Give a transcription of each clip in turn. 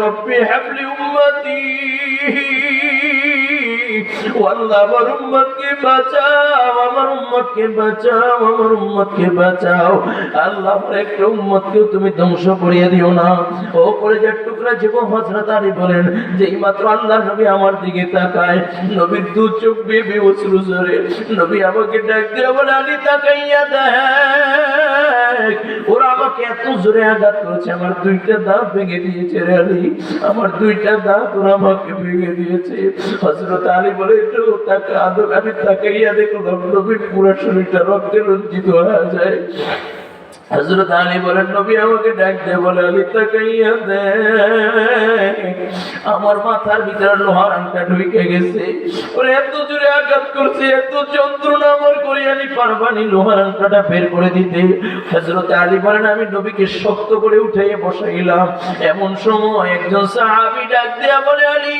রব্বি হাবলি উম্মতি আল্লাহ আমার উম্মতকে বাঁচাও, আমার উম্মতকে বাঁচাও, আমার উম্মতকে বাঁচাও। আল্লাহ আমার একটা উম্মতকেও তুমি ধ্বংস করিয়ে দিও না। ও কলেজের টুকরা যুবক হযরত আলী বলেন যে মাত্র আল্লাহ নবী আমার দিকে তাকায়, নবীর দু চোখ বেয়ে অশ্রু ঝরে। নবী আমাকে ডাক দিয়ে বলে, আলী তাকাইয়া দেখ, ওরা আমাকে এত জোরে আঘাত করেছে, আমার দুইটা দাঁত ভেঙে দিয়েছে রে আলী, আমার দুইটা দাঁত ওরা আমাকে ভেঙে দিয়েছে। হযরত আলী বলে, একটু তাকে আদব, আমি তাকাইয়া দেখলাম নবীর পুরো শরীরটা রক্তে রঞ্জিত হয়ে যায়। হযরত আলী বলেন, নবী আমাকে ডাক দিয়ে বলে, আলী তাকাইয়া দেখ, আমার মাথার ভিতরে লোহার আংটা ঢুকে গেছে, ওরে এত জোরে আঘাত করছে, এত যন্ত্রণা আমার করি, আলী পারবানি লোহার আংটাটা বের করে দিতে। হযরত আলী বলেন, আমি নবীকে শক্ত করে উঠাইয়ে বসাইলাম। এমন সময় একজন সাহাবী ডাক দিয়া বলে, আলী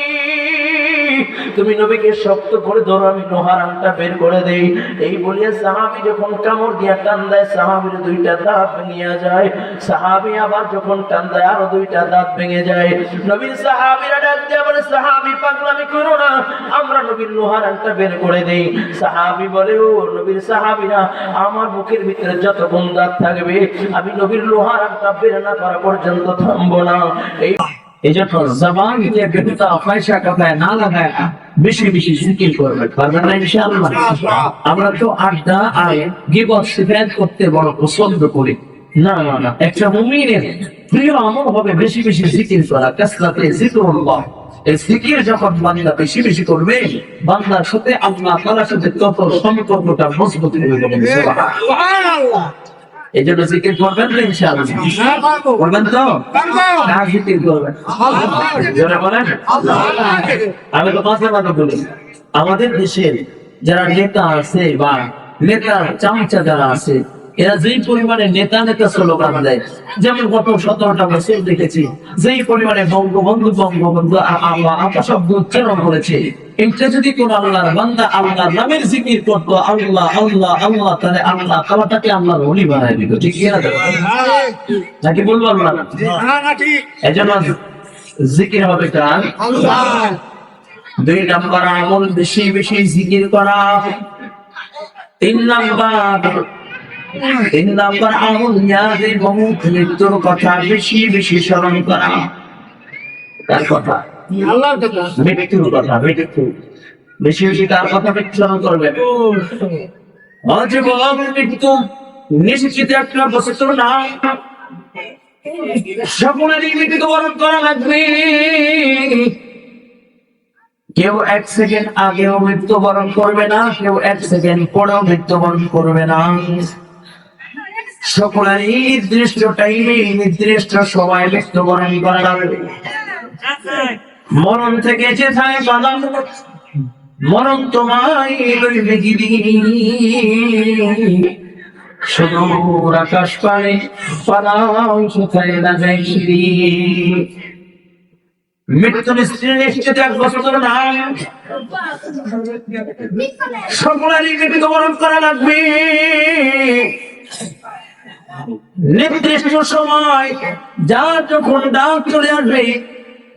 তুমি নবীকে শক্ত করে ধরো, আমি লোহার আংটা বের করে দেই। এই বলিয়া সাহাবী যখন কামড় দিয়া টান দেয়, সাহাবীর দুইটা দাঁত ভেঙে যায়। সাহাবী আবার যখন টান দেয়, আরো দুইটা দাঁত ভেঙে যায়। নবীর সাহাবীরা ডাক দিয়া বলে, সাহাবী পাগলামি করো না, আমরা নবীর লোহার আংটা বের করে দেই। সাহাবী বলে, ও নবীর সাহাবীরা, আমার মুখের ভিতরে যতক্ষণ দাঁত থাকবে আমি নবীর লোহার আংটা বের না করা পর্যন্ত থামবো না। এই জন্য জবান দিয়ে বেহুদা পয়সা কথায় না লাগায় বেশি বেশি জিকির করবে, পারবেন না ইনশাআল্লাহ। আমরা তো আড্ডা আর গীবত শিকায়ত করতে বড় পছন্দ করি না, না না, একটা মুমিনের প্রিয় আমল হবে বেশি বেশি জিকির করা, কাসরাতে জিকরুল্লাহ। এই জিকির যখন বান্দা বেশি বেশি করবে, বান্দার সাথে আল্লাহ তাআলার সাথে তত সম্পর্কটা মজবুত হয়ে যাবে। সুবহানাল্লাহ। এই জন্য জিকির করবেন তো ইনশাআল্লাহ, করবেন তো? না জিকির করবেন, জোরে বলেন। আমি তো কথা বলি, আমাদের দেশের যারা নেতা আছে বা নেতার চামচা যারা আছে, এরা যেই পরিমাণে নেতা নেতা স্লোগান দেয়, যেমন গত 17টা বছর দেখেছি যেই পরিমাণে বঙ্গবন্ধু বঙ্গবন্ধু আপা শব্দ উচ্চারণ করেছে, এটা যদি কোন আল্লাহর বান্দা আল্লাহর নামের জিকির করতো, আল্লাহ আল্লাহ আল্লাহ, তাহলে আল্লাহ তাআলা তাকে আল্লাহর ওলি বানায় দিত। ঠিক কি না? নাকি বলবো আল্লাহ? এজন্য জিকির হবে কার? আল্লাহ। 2 নাম্বার আমল বেশি বেশি জিকির করা। 3 নাম্বার আমল ইয়াদের মৌত, মৃত্যুর কথা বেশি বেশি স্মরণ করা। তার কথা আল্লাহর কথা, মৃত্যুর কথা, মৃত্যু বেশি বেশি তার কথা স্মরণ করবেন। অজীবন মৃত্যু নিশ্চিত একটা বস্তু না, সকলেরই মৃত্যুবরণ করা লাগবে। কেউ 1 সেকেন্ড আগেও মৃত্যুবরণ করবে না, কেউ 1 সেকেন্ড পরেও মৃত্যুবরণ করবে না। সকলেরই নির্দিষ্ট টাইমে নির্দিষ্ট সময় মৃত্যুবরণ করা লাগবে। মরণ থেকে যেথায় বাধা, মরণ তোমায় লইবে গিরি, সুদূর আকাশ পানে পালাও সেথায় না যায় সিঁড়ি। মৃত্যু নিশ্চিত এক বছর না, সকলেরই মৃত্যুবরণ করা লাগবে। নির্দিষ্ট সময় যার যখন ডাক চলে আসবে,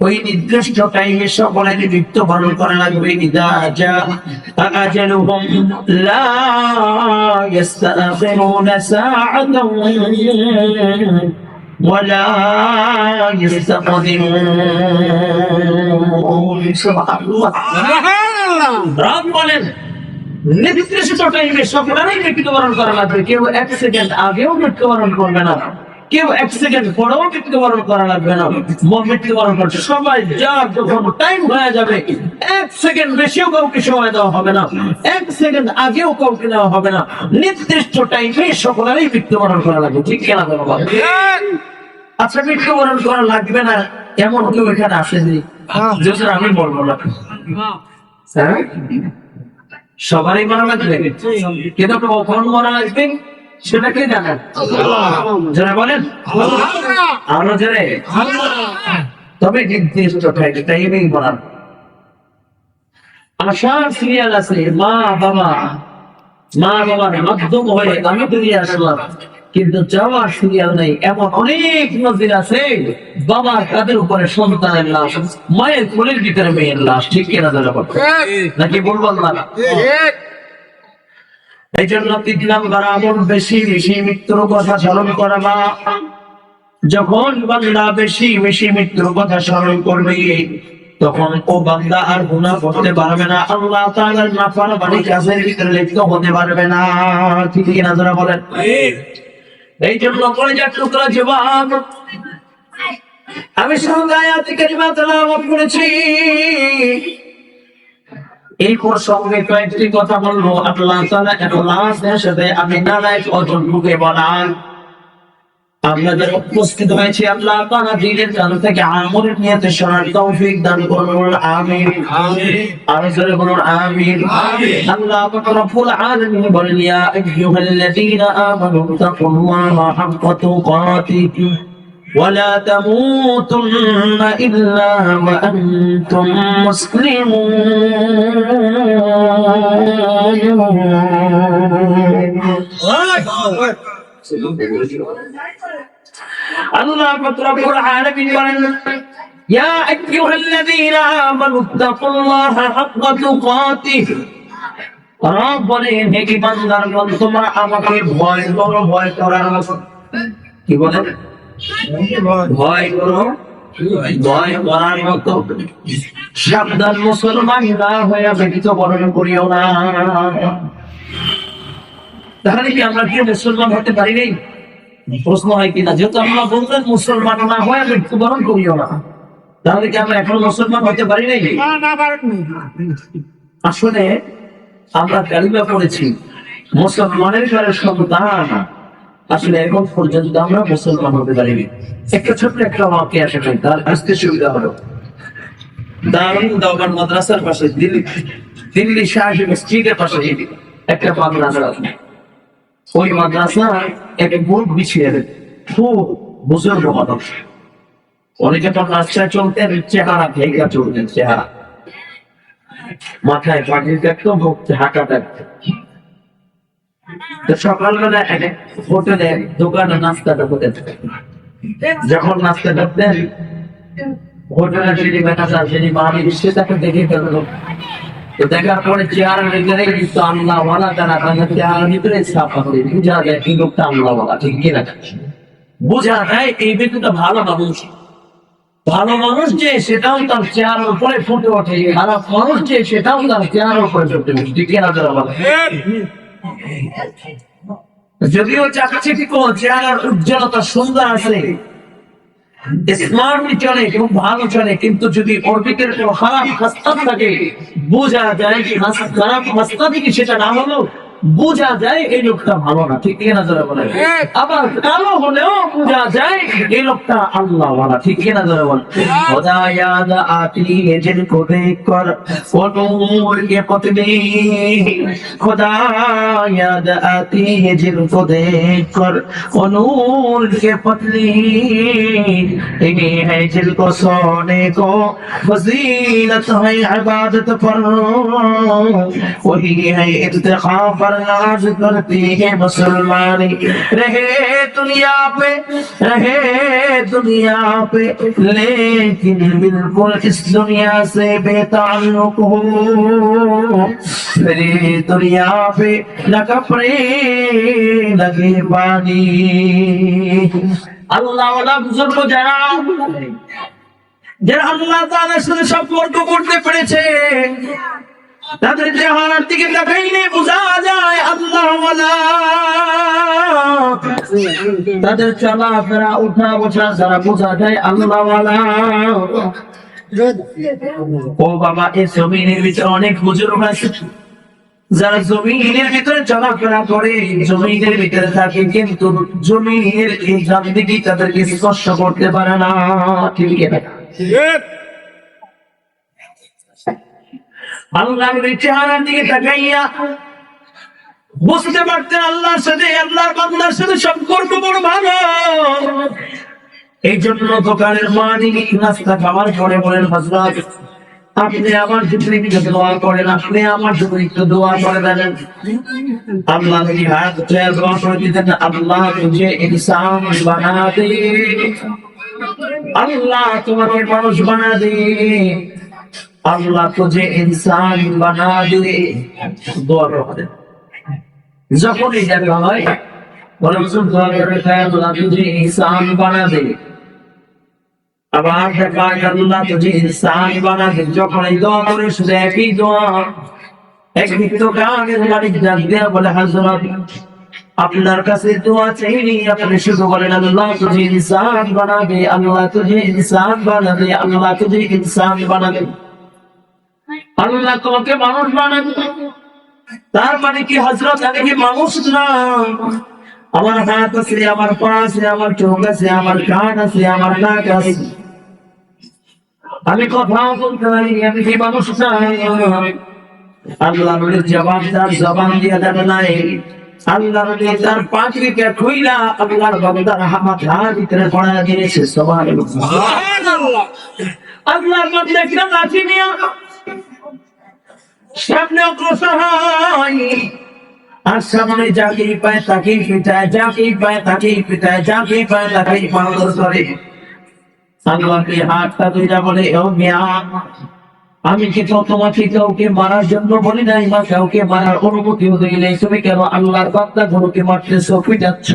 ওই নির্দিষ্ট টাইমে সকলেরই মৃত্যুবরণ করা লাগবে। ইদা জা আজালুহুম লা ইস্তাখিরুনা সাআতান ওয়ালা ইস্তাকদিমুন। সুবহানাল্লাহ। রব বলেন, নির্দিষ্ট টাইমে সকলেরই মৃত্যুবরণ করা লাগবে। কেউ 1 সেকেন্ড আগেও মৃত্যুবরণ করবে না, কেউ 1 সেকেন্ড পরেও মৃত্যুবরণ করা লাগবে না। মৃত্যুবরণ করছে সবাই, যার যখন টাইম হয়ে যাবে, 1 সেকেন্ড বেশিও কাউকে সময় দেওয়া হবে না, 1 সেকেন্ড আগেও কাউকে নেওয়া হবে না। নির্দিষ্ট টাইমে সকলেরই মৃত্যুবরণ করা লাগবে। ঠিক কিনা বাবা? আচ্ছা, মৃত্যুবরণ করা লাগবে না এমন কেউ এখানে আসেনি? যেটা আমি বলবো না, সবারই মারা লাগবে, কিন্তু কখন মারা লাগবে সেটা কে জানেন? যারা বলেন আরো জোরে, তবে নির্দিষ্ট টাইমেই মারা। আশার সিরিয়াল আছে, মা বাবার মাধ্যম হয়ে আমি দুনিয়া আসলাম, কিন্তু চাওয়ার সিরিয়াল নেই। এমন অনেক নজির আছে, বাবার কাঁধের উপরে সন্তানের লাশ, মায়ের কোলের ভিতরে মেয়ের লাশ। ঠিক কিনা দাদা বল, নাকি বলবো না? এই জন্য 3 নাম্বার আমল, বেশি বেশি মৃত্যুর কথা স্মরণ করা। যখন বান্দা বেশি বেশি মৃত্যুর কথা স্মরণ করবে, তখন ও বান্দা আর গুনাহ করতে পারবে না, আল্লাহ তাআলার নাফরমানি কাজের ভিতরে লিপ্ত হতে পারবে না। ঠিক কিনা যারা বলেন? এই জন্য কলেজার টুকরা জবান, আমি সঙ্গে আয়াতে কারিমা তেলাওয়াত করেছি। এই প্রসঙ্গে কয়েকটি কথা বলবো। আল্লাহ তাআলা ইখলাসের সাথে আমি নারায়ণ অজন্মকে বলান, আমরা যারা উপস্থিত হয়েছি, আল্লাহ তাআলা দিনের জান থেকে আমলের নিয়তে শোনার তৌফিক দান করুন। আমিন আমিন। আর জোরে বলুন আমিন আমিন। আল্লাহ পাক রব্বুল আলামিন বলেন, ইয়া আইয়ুহাল্লাযীনা আমানু তাকুল্লাহা হাক্কা তুকাতিহি ওয়া লা তামুতুন্না ইল্লা ওয়া আনতুম মুসলিমুন। আল্লাহ পাক রব্বুল আলামিন বলেন, ইয়া আইয়ুহাল্লাযীনা আমানু তাকুল্লাহা হাক্কা তুকাতিহি। রব বলেন, হে ঈমানদারগণ, তোমরা আমাকে ভয় করো, ভয় করার মতো। কি বলেন? ভয় করো, ভয় করার মতো। সাবধান, মুসলমান না হয়ে মৃত্যুবরণ করিও না। তাহলে কি আমরা কি মুসলমান হতে পারি নাই? প্রশ্ন হয় কিনা, যেহেতু আমরা বললেন মুসলমান না হয়ে মৃত্যুবরণ করিও না, তাহলে কি আমরা এখন মুসলমান হতে পারি নাই? আসলে আমরা কালিমা পড়েছি, মুসলমানের ঘরের সন্তান, আসলে এখন পর্যন্ত আমরা মুসলমান হতে পারিনি। একটা ছোট্ট একটা ওয়াক্য আসে, তার আসতে সুবিধা হলো। দারুল দাওবান মাদ্রাসার পাশে, দিল্লি শাহী মসজিদের পাশে একটা মাদ্রাসা আছে। ওই মাদ্রাসা এক বুক বিছিয়ে খুব বুজুর্গ মানুষ, উনি যখন রাস্তায় চলতেন চেহারা ভেঙে চলতেন, চেহারা মাথায় পাগড়ি থাকতো, মুখে হাঁটা থাকতো। সকালবেলা হোটেলে দোকানে নাস্তাটা করতেন, যখন নাস্তা করতেন হোটেলের যিনি ম্যানেজার, যিনি মালিক, সে তাকে দেখে ফেলল। তো দেখার পরে চেহারা ভিতরে কিন্তু আল্লাহওয়ালা, তারা তাদের চেহারার ভিতরে ছাপ আছে, বোঝা যায় এই লোকটা আল্লাহওয়ালা। ঠিক কিনা? বোঝা যায় এই ব্যক্তিটা ভালো মানুষ। ভালো মানুষ যে সেটাও তার চেহারার উপরে ফুটে ওঠে, খারাপ মানুষ যে সেটাও তার চেহারার উপরে ফুটে ওঠে। ঠিক কিনা? যদিও চাকচিকি চেহারার উজ্জ্বলতা সুন্দর আছে, স্মার্টলি চলে, খুব ভালো চলে, কিন্তু যদি ওর ভিতরে কোনো খারাপ হাস্তা থাকে, বোঝা যায় কি খারাপ হাস্তা থেকে সেটা না হলেও বোঝা যায় এই লোকটা ভালো না। ঠিক কিনা যারা বলে? আবার কালো হলেও বোঝা যায় এই লোকটা আল্লাহ ওয়ালা। ঠিক কিনা যারা বলে? খোদা ইয়াদ আতি है जिनको देखकर वो नूर के पतले, खुदा याद आती है जिनको देखकर वो नूर के पतले, ये है जिनको सोने को फजीलत है इबादत पर, वही है इत्तिकाफ नाज करती है मुसलमानी। रहे दुनिया पे लेकिन बिल्कुल इस दुनिया से बेताल्लुक हो, फिर दुनिया पे न कपड़े लगे पानी। আল্লাহ ওয়ালা বুজুর্গ যারা আল্লাহ তাআলার সাথে সম্পর্ক করতে পেরেছে, তাদের চেহারার দিকে তাকাইলে বোঝা যায় আল্লাহ ওয়ালা। তাদের চলাফেরা, উঠা বসা যারা বোঝা যায় আল্লাহ ওয়ালা। ও বাবা, এই জমিনের ভিতরে অনেক বুজুর্গ আছে যারা জমিনের ভিতরে চলাফেরা করে, জমিনের ভিতরে থাকে, কিন্তু জমিনের এই জানদিকে তাদেরকে স্পর্শ করতে পারে না। ঠিক আছে? আল্লাহর চেহারার দিকে তাকাইয়া বুঝতে পারতেন আল্লাহর সাথে, আল্লাহর বান্দার সাথে সম্পর্ক বড় ভালো। এই জন্য দোকানের মালিক নাস্তা খাওয়ার পরে বলেন, হযরত আপনি আমার জন্য একটু দোয়া করেন, আপনি আমার জন্য একটু দোয়া করে দেন। আল্লাহ নবী হাত উঠিয়ে দোয়া করে দিতেন, আল্লাহ তুঝে ইনসান বানা দে, আল্লাহ তোমাকে মানুষ বানা দে, আল্লাহ তুঝে ইনসান বানা দে। দোয়া করেন যখন এই জায়গা হয় বলে দোয়া করে আল্লাহ তুঝে ইনসান বানা দে। আবার দেখা আল্লাহ তুঝে ইনসান বানা দে। যখন এই দোয়া করে শুধু একই দোয়া, এক ব্যক্তি কানের মালিক ডাক দেয়া বলে, হযরত আপনার কাছে দোয়া চাইনি, আপনি শুধু বলেন আল্লাহ তুঝে ইনসান বানা দে, আল্লাহ তুঝে ইনসান বানা দে, আল্লাহ তুঝে ইনসান বানা দে। আল্লাহ তোমাকে মানুষ বানাবে। তার মানে কি হযরত আমি কি মানুষ না? আমার হাত আছে, আমার পা আছে, আমার চোখ আছে, আমার কান আছে, আমার নাক আছে, আমি কথা বলতে পারি, আমি কি মানুষ না? আল্লাহ নবীর জবাব তার জবান দিয়ে দেন নাই। আল্লাহ নবী তার পাখিকে খুইলা আল্লাহর বান্দার হাতের ভিতরে পড়া দিয়েছে। সুবহানাল্লাহ। আল্লাহর বান্দা কিনা লাঠি নিয়ে সামনে অগ্রসর হয়, আর সামনে যাকেই পায় তাকেই পিটায়, যাকেই পায় তাকেই পিটায়, যাকেই পায় তাকেই মারধর করে। আল্লাহকে হাতটা দুইটা বলে, ও মিয়া, আমি কি তোমাকে কাউকে মারার জন্য বলি নাই, বা কাউকে মারার অনুমতিও দিই নাই, তুমি কেন আল্লাহর বান্দা গুলোকে মারতেছো, পিটাচ্ছ?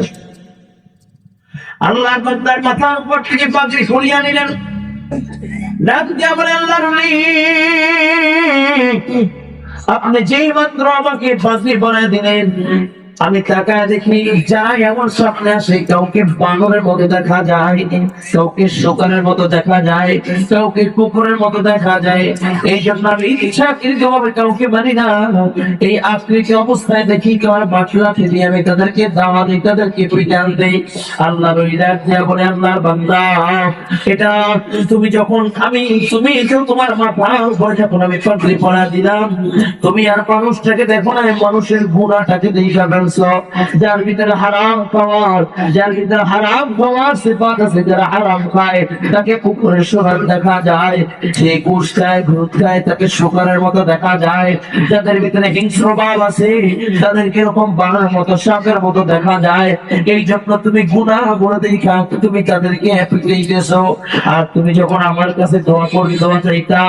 আল্লাহর বান্দার মাথার উপর থেকে পাগড়ি সরিয়ে নিলেন, ডাক দিয়া বলে, আল্লাহর নবী, আপনি যেই মাত্র আমাকে ফাঁসি বানায় দিলেন, আমি তাকায় দেখি যাই আমার সামনে আসে, কাউকে বানরের মতো দেখা যায়, কাউকে শোকারের মতো দেখা যায়, কাউকে কুকুরের মতো দেখা যায়। এই জন্য আমি ইচ্ছাকৃত ভাবে কাউকে মানি না। এই আকৃতি অবস্থায় দেখি কার বাটলা ফেলি, আমি তাদেরকে দাওয়া দিই, তাদেরকে পিটান দেই। আল্লাহ রইলাক দিয়া বলে, আল্লাহর বান্দা, এটা তুমি যখন তুমি তোমার মাথার উপর যখন আমি পাগড়ি পরা দিলাম, তুমি আর মানুষটাকে দেখো না, মানুষের গুণাটাকে দেখা ফেলছো। যার ভিতরে হারাম খাওয়ার, যার ভিতরে হারাম খাওয়ার সিফাত আছে, যারা হারাম খায় তাকে কুকুরের শোকার দেখা যায়, সে ঘুষ খায়, ঘুষ খায়, তাকে শোকারের মতো দেখা যায়। যাদের ভিতরে হিংস্র ভাব আছে তাদেরকে এরকম বানার মতো, সাপের মতো দেখা যায়। এই জন্য তুমি গুনাহ করে দেখা তুমি তাদেরকে পিটাইতেছো। আর তুমি যখন আমার কাছে দোয়া চাইতা,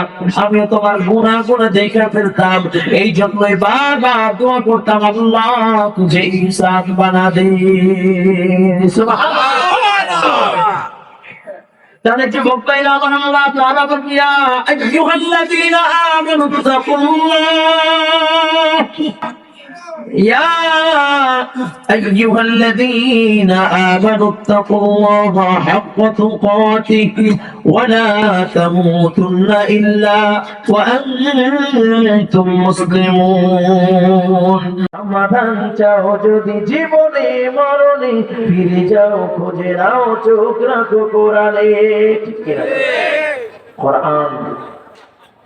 আমিও তোমার গুনাহ করে দেখা ফেলতাম। এই জন্যই বারবার দোয়া করতাম, আল্লাহ तुझे इंसान बना दे। सुभान তাদের যুবক ভাইরা আমার আল্লাহ তাআলা বলেন, ইয়া আইয়ুহাল্লাযীনা আমানু তাকুল্লাহ, ইয়া আইয়ুহাল্লাযীনা আমানু তাকুল্লাহা হাক্কা তুকাতিহি ওয়া লা তামুতুন্না ইল্লা ওয়া আনতুম মুসলিমুন। সমাধান চাও যদি জীবনে মরণে, ফিরে যাও খুঁজে নাও, চোখ রাখো কোরআনে। ঠিক কিনা?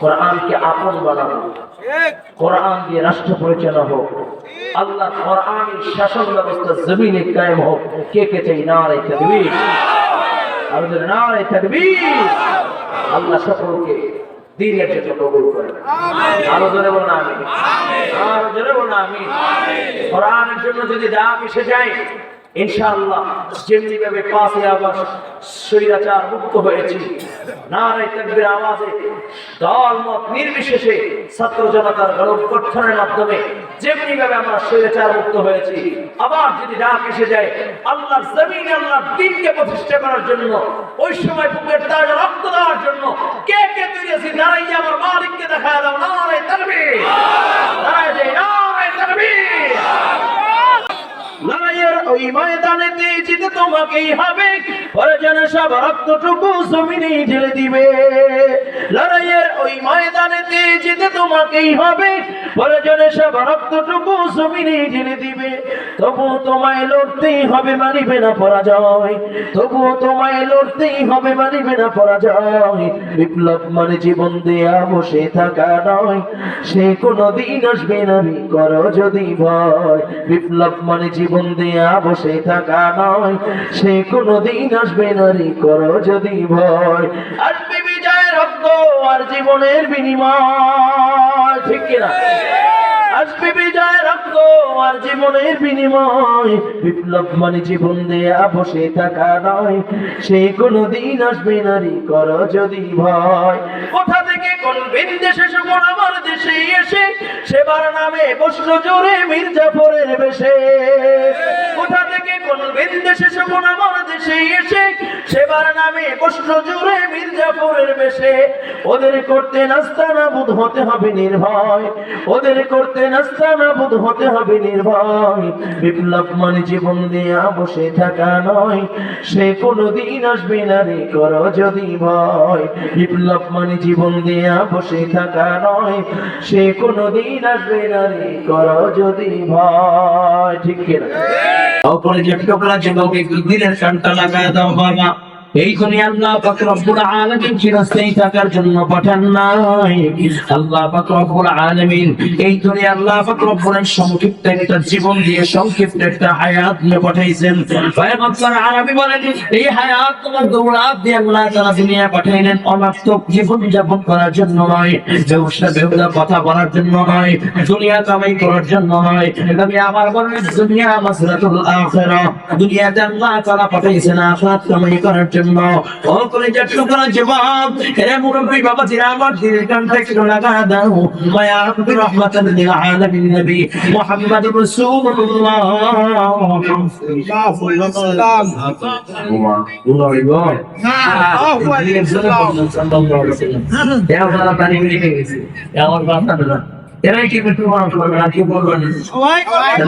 কোরআনকে আপন বানাবো, কোরআন দিয়ে রাষ্ট্র পরিচালনা হোক, আল্লাহ কোরআনের শাসন ব্যবস্থা জমিনে কায়েম হোক। কে কে চাই নারে তাকবীর, আমাদের নারে তাকবীর। আল্লাহ সকলকে দ্বীনের জন্য কবুল করেন। আরো জোরে বলুন আমিন, আরো জোরে বলুন আমিন। কোরআনের জন্য যদি ডাক এসে যায়, ইনশাআল্লাহ যেমনি ভাবে 5 আগস্ট স্বৈরাচার মুক্ত হয়েছি, নারে তাকবীর আওয়াজে দল মত নির্বিশেষে ছাত্র জনতার গণঅভ্যুত্থানের মাধ্যমে যেমনি ভাবে আমরা স্বৈরাচার মুক্ত হয়েছি, আবার যদি ডাক এসে যায় আল্লাহর জমিনে আল্লাহর দ্বীনকে প্রতিষ্ঠা করার জন্য, ওই সময় বুকের তাজা রক্ত দেওয়ার জন্য কে কে তৈরি আছে? দাঁড়াইয়া আমার মালিককে দেখা দাও। নারে তাকবীর, নারে তাকবীর। লড়াইয়ের ওই ময়দানেতে জিতে তোমাকেই হবে, প্রয়োজনে সব রক্তটুকু জমিনে ঢেলে দিবে। লড়াইয়ের ওই ময়দানেতে জিতে তোমাকেই হবে, প্রয়োজনে সব রক্তটুকু জমিনে ঢেলে দিবে। তবুও তোমায় লড়তেই হবে, মানিবে না পরাজয়। তবুও তোমায় লড়তেই হবে, মানিবে না পরাজয়। বিপ্লব মানে জীবন দেয়া বসে থাকা নয়, সে কোনদিন আসবে না, করো যদি ভয়। বিপ্লব মানে জীবন দেয়া বসে থাকা নয়, সে কোনদিন আসবে না, করো যদি ভয়। আসবে বিজয়ের রক্ত, আর জীবনের বিনিময়, ঠিক কিনা? আসবে বিজয় রক্ত আর জীবনের বিনিময়। বিপ্লব মানে জীবন দেয়া বসে থাকা নয়, সে কোনদিন আসবে নারী করো যদি ভয়। কোথা থেকে কোন বিন্দেশে শকুন আমার দেশে এসে সেবার নামে বসলো জোরে মির্জাফরের বেশে। কোথা থেকে কোন বিন্দেশে শকুন আমার দেশে এসে সেবার নামে বসলো জোরে মির্জাফরের বেশে। ওদের করতে নাস্তা নাবুদ হতে হবে নির্ভয়, ওদের করতে নাস্তা নাবুদ হতে হবে নির্ভয়। বিপ্লব মানে জীবন দেয়া বসে থাকা নয়, সে কোনদিন আসবে না রে করো যদি ভয়। বিপ্লব মানে জীবন দেয়া বসে থাকা নয়, সে কোনদিন আসবে না রে করো যদি ভয়, ঠিক কিনা? ওপরে যে টোকরা যুবক একটু দিলের কানটা লাগায় দাও বাবা। এই দুনিয়া আল্লাহ পাক রব্বুল আলামিন চিরস্থায়ী থাকার জন্য পাঠান নাই। আল্লাহ পাক রব্বুল আলামিন এই দুনিয়া আল্লাহ পাক রব্বুল সংক্ষিপ্ত একটা জীবন দিয়ে সংক্ষিপ্ত একটা হায়াত দিয়ে পাঠাইছেন। পয়গম্বর আরবি বলেন এই হায়াত তোমার দৌড়াত দিয়ে আল্লাহ তাআলা দুনিয়া পাঠাইলেন অনাত্মক জীবন যাপন করার জন্য নয়, ব্যবসা বেহুদা কথা বলার জন্য নয়, দুনিয়া কামাই করার জন্য নয়। নবী আমার বলেন দুনিয়া মাসরাতুল আখিরাহ, দুনিয়াতে আল্লাহ তাআলা পাঠাইছেন আখিরাত কামাই করার জন্য। ও কলেজের টুকরা জবাব এরে মুরব্বি বাবা জিরা আমার দিলের কানটা একটু লাগা দাও। মায়া রাব্বি রাহমাতাল লিল আলামিন নবী মুহাম্মদুর রাসূলুল্লাহ এরাই কি একটু মানুষ করবে না, কি বলবেন?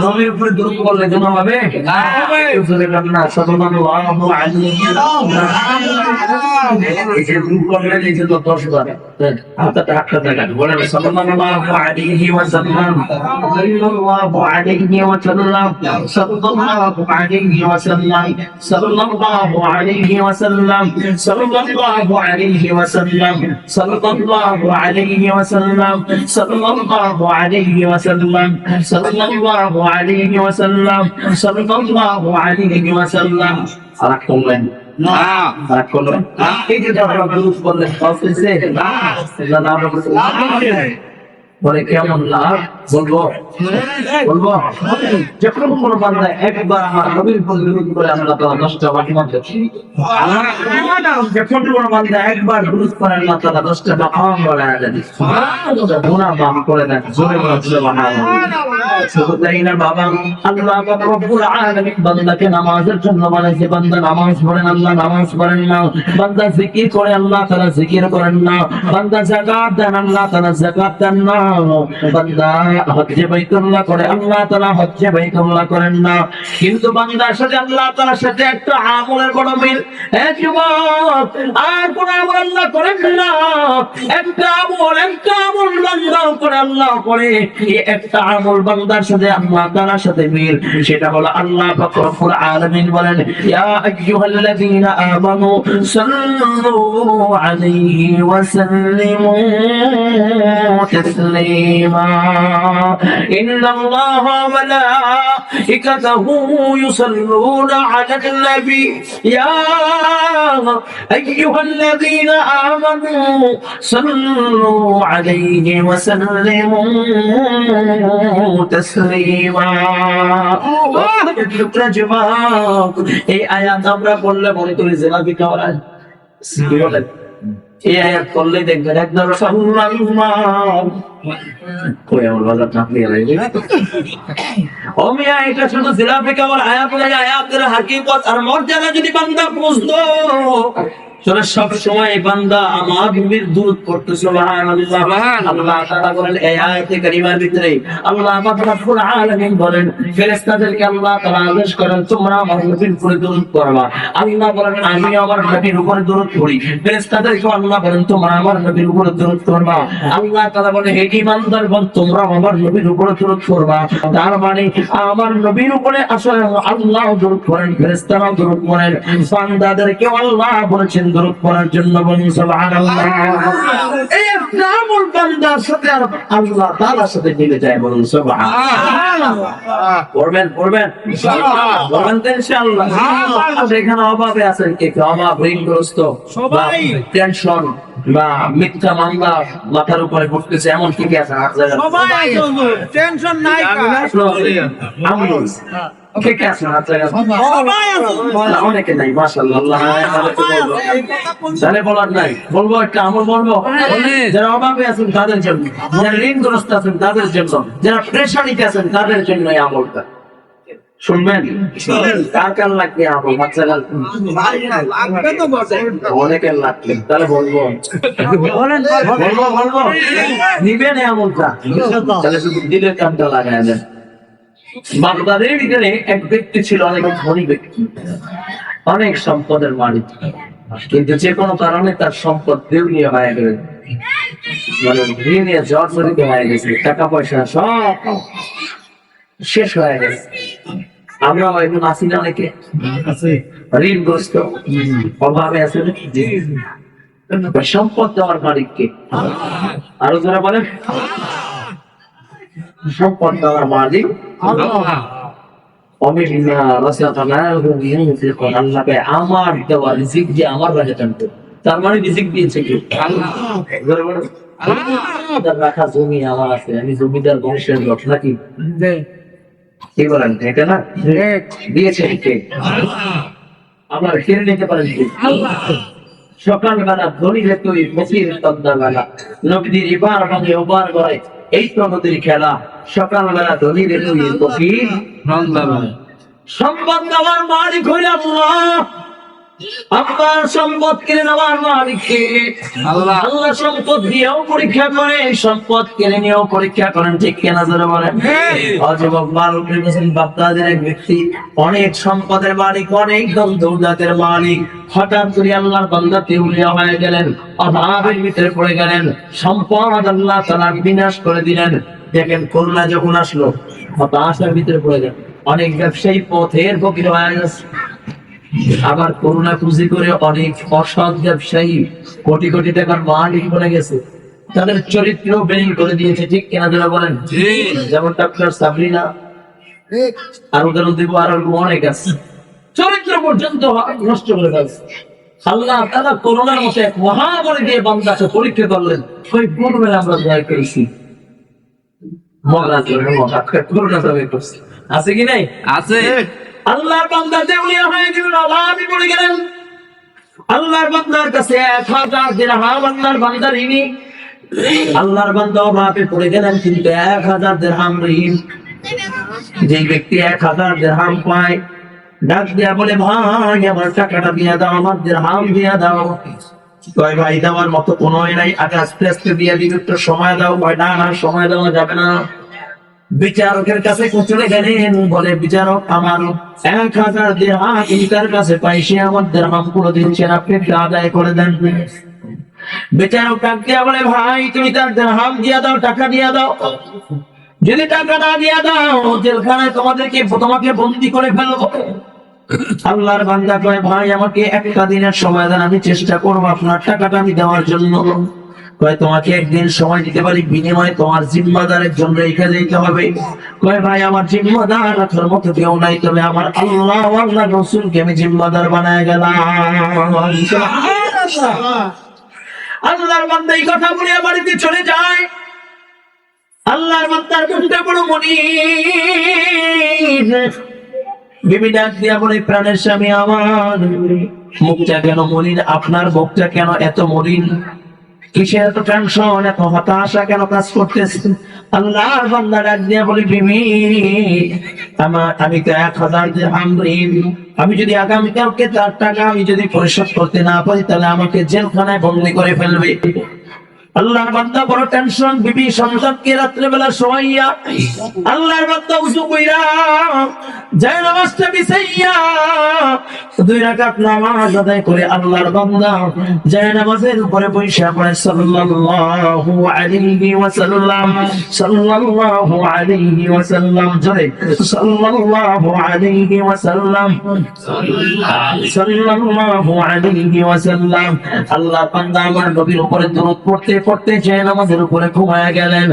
নবীর উপরে দুরূদ পড়লে গুনাহ হবে? না, সাল্লাল্লাহু আলাইহি এই যে দুরূদ পড়লে এই যে 10 বার হাতটা দেখা বলেন সাল্লাল্লাহু আলাইহি ওয়াসাল্লাম, সাল্লাল্লাহু আলাইহি ওয়াসাল্লাম, সাল্লাল্লাহু আলাইহি ওয়াসাল্লাম, সাল্লাল্লাহু আলাইহি ওয়াসাল্লাম, সাল্লাল্লাহু আলাইহি ওয়াসাল্লাম, সাল্লাল্লাহু আলাইহি ওয়াসাল্লাম, সাল্লাল্লাহু عليه وسلم، صلى الله عليه وسلم، صلى الله عليه وسلم। فرق করলেন না, فرق করলেন এই যে আমরা দুরূদ বললেন অফিসে না আমরা বলে কেমন লাভ বলবো বলবো। যখন কোনো বান্দা একবার আমার নবীর উপর দুরূদ করে আল্লাহ তাআলা 10টা বাকি মধ্যে, যখন কোনো বান্দা একবার দুরূদ করে আল্লাহ তাআলা 10টা মাকাম বাড়ায় দেন, গুনাহ মাফ করে দেন। জোরে বলো সুবহানাল্লাহ। শুধু তাই না বাবা, আল্লাহ পাক রব্বুল আলামিন বান্দাকে নামাজের জন্য বানাইছে। বান্দা নামাজ পড়েন, আল্লাহ নামাজ পড়েন না। বান্দা জিকির করে, আল্লাহ তাআলা জিকির করেন না। বান্দা যাকাত দেন, আল্লাহ তাআলা যাকাত দেন না। বান্দা হজ্জে বাইতুল্লাহ করে, আল্লাহ তাআলা হজ্জে বাইতুল্লাহ করেন না। কিন্তু বান্দার সাথে আল্লাহ তাআলার সাথে একটা আমলের বড় মিল। এক যুবক আর কোন আমল আল্লাহ করেন না, একটা আমল বান্দা করে আল্লাহ করে। এই একটা আমল বান্দার সাথে আল্লাহ তাআলার সাথে মিল, সেটা হলো আল্লাহ পাক রব্বুল আলামিন বলেন ইয়া আইয়ুহাল্লাযীনা আমানু সাল্লু আলাইহি ওয়া সাল্লিমু তাসলিমা ইন্নাল্লাহা ওয়া মালাইকাতাহু ইউসাল্লুনা আলান নবী ইয়া আইয়ুহাল্লাযীনা আমানু সাল্লু আলাইহি ওয়া সাল্লিমু তাসলিমা। এই আয়াত আমরা পড়লে মনে করি জিলাপি খাওয়ার আয়াত। এই আয়াত পড়লে দেখবেন একদম এটা শুধু জিলাপি খাওয়ার আয়াত লাগে। আয়াতের হাকিকত আর মর্যাদা যদি বান্দা বুঝতো, সব সময় বান্দা আমার নবীর দুরূদ পড়তে সুবহানাল্লাহ। আল্লাহ তাআলা বলেন এই আয়াতে কারিমার ভিতরে আল্লাহ পাক রব্বুল আলামিন বলেন ফেরেশতাদেরকে আল্লাহ তাআলা আদেশ করেন তোমরা আমার নবীর উপরে দুরূদ পড়বা। আল্লাহ বলেন আমি আমার নবীর উপরে দুরূদ পড়ি। ফেরেশতাদেরকে আল্লাহ বলেন তোমরা আমার নবীর উপরে দুরূদ পড়বা। আল্লাহ তাআলা বলেন হে ঈমানদারগণ তোমরা আমার নবীর উপরে দুরূদ পড়বা। তার মানে আমার নবীর উপরে আসলে আল্লাহ দুরূদ পড়েন, ফেরেশতারাও দুরূদ পড়েন। বান্দাদেরকে আল্লাহ বলেছেন দুরূদ পড়ার জন্য। বলুন সুবহানাল্লাহ। এই আমল বান্দার সাথে আর আল্লাহ তাআলার সাথে মিলে যায়। বলুন সুবহানাল্লাহ। পড়বেন ইনশাআল্লাহ, পড়বেন তো ইনশাআল্লাহ। সেখানে অভাবে আছেন কে? অভাব, ঋণগ্রস্ত, সবাই টেনশন, বা মিথ্যা মামলা মাথার উপরে ঘুরতেছে এমন কি কি আছে? টেনশন নাই কে কে আছে? অনেকে নাই, মাশাআল্লাহ। আল্লাহ জানে বলার নাই, বলবো একটা আমল বলবো যারা অভাবে আছেন তাদের জন্য, যারা ঋণগ্রস্ত আছেন তাদের জন্য, যারা প্রেশারিতে আছেন তাদের জন্য এই আমলটা শুনবেন। কার কার লাগবে আমল? বাচ্চারা অনেকের লাগবে, তাহলে বলবো বলবো নিবেন এই আমলটা, তাহলে শুধু দিলের কানটা লাগায় দেন। বাগদাদের ভিতরে এক ব্যক্তি ছিল, অনেক ধনী ব্যক্তি, অনেক সম্পদের মালিক, কিন্তু যে কোনো কারণে তার সম্পদ দেউলিয়া হয়ে গেল, মানে ঋণে জর্জরিত হয়ে গেছে, টাকা পয়সা সব শেষ হয়ে গেছে। আমরা এখন আছি না অনেকে ঋণগ্রস্ত, অভাবে আছে, সম্পদ দেওয়ার মালিককে আরো যারা বলেন সম্পদ দেওয়ার মালিক আমার দেওয়া রিজিক যে আমার বাজে টানতো, তার মানে রিজিক দিয়েছে কি? রাখা জমি আমার আছে, আমি জমিদার বংশের লোক নাকি? কি বলেন, এটা না দিয়েছে কে? আমার কেড়ে নিতে পারেন কি? সকালবেলা ধনীরে তুই ফকির সন্ধ্যাবেলা, নবীর এবার ভাঙে ওবার করে, এই তো নদীর খেলা। সকালবেলা ধনীরে তুই ফকির সন্ধ্যাবেলা। সম্পদ দেওয়ার মালিক হইল আল্লাহ, আপনার সম্পদ কেড়ে নেওয়ার মালিক কে? আল্লাহ। আল্লাহ সম্পদ দিয়েও পরীক্ষা করে, সম্পদ কেড়ে নিয়েও পরীক্ষা করেন, ঠিক কেনা যারা বলেন। অযুবক বালকের বলছেন, বাপদাদের এক ব্যক্তি অনেক সম্পদের মালিক, অনেক দৌলতের মালিক, হঠাৎ করে আল্লাহর বান্দা দেউলিয়া হয়ে গেলেন, অভাবের ভিতরে পড়ে গেলেন, সম্পদ আল্লাহ তাআলা বিনাশ করে দিলেন। দেখেন করোনা যখন আসলো, হতাশার ভিতরে পড়ে গেলেন, অনেক ব্যবসায়ী পথের ফকির হয়ে গেছে। আবার করোনা পুঁজি করে অনেক অসৎ ব্যবসায়ী কোটি কোটি টাকার মালিক বনে গেছে, তাদের চরিত্র বেরিং করে দিয়েছে, ঠিক কেনা যারা বলেন। যেমন ডক্টর সাবরিনা, আর উদাহরণ দিব আর অনেক আছে, চরিত্র পর্যন্ত নষ্ট করে ফেলছে। আল্লাহ তাআলা করোনার মতো এক মহামারী দিয়ে বান্দাকে পরীক্ষা করলেন, ওই পূর্বের আমরা জয় করেছি, আছে কি নাই? আছে। আল্লাহর বান্দা দেউলিয়া হয়ে গেলেন, অভাবে পড়ে গেলেন। আল্লাহর বান্দার কাছে 1000 দিরহাম আল্লাহর বান্দার ঋণী। আল্লাহর বান্দা অভাবে পড়ে গেলেন, কিন্তু 1000 দিরহাম ঋণ। যে ব্যক্তি 1000 দিরহাম পায়, ডাক দিয়া বলে, ভাই আমার টাকাটা দিয়ে দাও, আমার দিরহাম দিয়ে দাও। কয় ভাই দেওয়ার মতো কোনো নাই, আগে আস্তে আস্তে দিয়ে দিবি, একটু সময় দাও। ভাই না না, সময় দেওয়া যাবে না। বিচারকের কাছে চলে গেলেন, বলে বিচারক আমার 1000 দিরহাম তার কাছে পাইছি, আমার দিরহাম গুলো দিচ্ছেন, আপনি একটু আদায় করে দেন। বিচারক ডাক দিয়া বলে, ভাই তুমি তার দিরহাম দিয়ে দাও, টাকা দিয়ে দাও। যদি টাকা না দিয়ে দাও, জেলখানায় তোমাকে বন্দি করে ফেলবো। আল্লাহর বান্দা কয়, ভাই আমাকে একটা দিনের সময় দেন, আমি চেষ্টা করবো আপনার টাকাটা আমি দেওয়ার জন্য। কয় তোমাকে একদিন সময় দিতে পারি, বিনিময়ে তোমার জিম্মাদারের জন্য রেখে যেতে হবে। কয় ভাই আমার জিম্মাদার রাখার মতো কেউ নাই, তবে আমার আল্লাহ আল্লাহ রাসূলকে আমি জিম্মাদার বানায় গেলাম। আল্লাহর বান্দা এই কথা বলে বাড়িতে চলে যায়। আল্লাহর বান্দার মনটা বড় মনিব। বিবি ডাক দিয়া বলে, প্রাণের স্বামী আমার, মুখটা কেন মলিন? আপনার মুখটা কেন এত মলিন? কিসের এত টেনশন, এত হতাশা কেন কাজ করতেছে? আল্লাহর বান্দা ডাক দিয়া বলে, বিবি আমি তো 1000 দিরহাম ঋণ, আমি যদি আগামীকালকে তার টাকা আমি যদি পরিশোধ করতে না পারি, তাহলে আমাকে জেলখানায় বন্দী করে ফেলবে। আল্লাহর বান্দা বড় টেনশন। বিবি সন্তানকে রাত্রেবেলা শোয়াইয়া আল্লাহর বান্দা উযু কইরা যায় নামাজটা বিছাইয়া 2 রাকাত নামাজ আদায় করে আল্লাহর বান্দা যায় নামাজের উপরে বসে পড়ে সাল্লাল্লাহু আলাইহি ওয়াসাল্লাম, সাল্লাল্লাহু আলাইহি ওয়াসাল্লাম, জয় সাল্লাল্লাহু আলাইহি ওয়াসাল্লাম, সাল্লাল্লাহু আলাইহি ওয়াসাল্লাম। আল্লাহর বান্দা আমার নবীর উপরে দরুদ পড়তে পড়তে চেয়ে নামাজের উপরে ঘুমায়া গেলেন।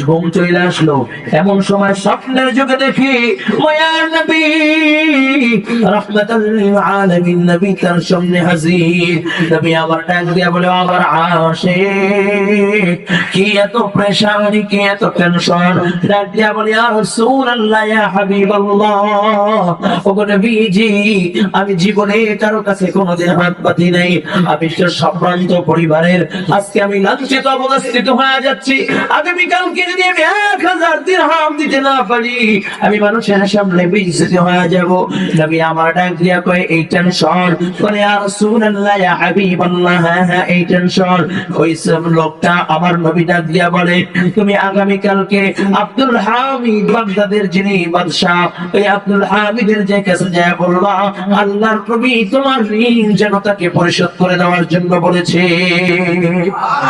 ঘুম চলে আসলো। এমন সময় স্বপ্নের যুগে দেখি মায়ার নবী রাহমাতাল লিল আলামিন নবী তার সামনে হাজির। নবী আমার ডাক দিয়া বলে, আমার আশিক কি এত পেরেশানি, কি এত টেনশন? ডাক দিয়া বলে, ইয়া রাসূলুল্লাহ, ইয়া হাবিবাল্লাহ, ওগো নবীজি, আমি জীবনে কারো কাছে কোনোদিন হাত পাতি নাই। আমি সম্ভ্রান্ত পরিবারের, আজকে আমি লাঞ্ছিত অবস্থিত হয়ে যাচ্ছি। আগামীকালকে যদি আমি 1000 দিরহাম দিতে না পারি, আমি মানুষের সামনে বেইজ্জত হয়ে যাব। নবী আমার ডাক দিয়া কয়, এই টেনশন? বলে, ইয়া রাসূলুল্লাহ, ইয়া হাবিবাল্লাহ, হ্যাঁ এই টেনশন। ওই সব লোকটা আমার নবী ডাক দিয়া বলে, তুমি আগামীকালকে আব্দুল হামিদ বাগদাদের যিনি বাদশা, ওই আব্দুল হামিদের যে কাছে যায় বলবা, আল্লাহর নবী তোমার ঋণ যেন তাকে পরিশোধ করে দেওয়ার জন্য বলেছে।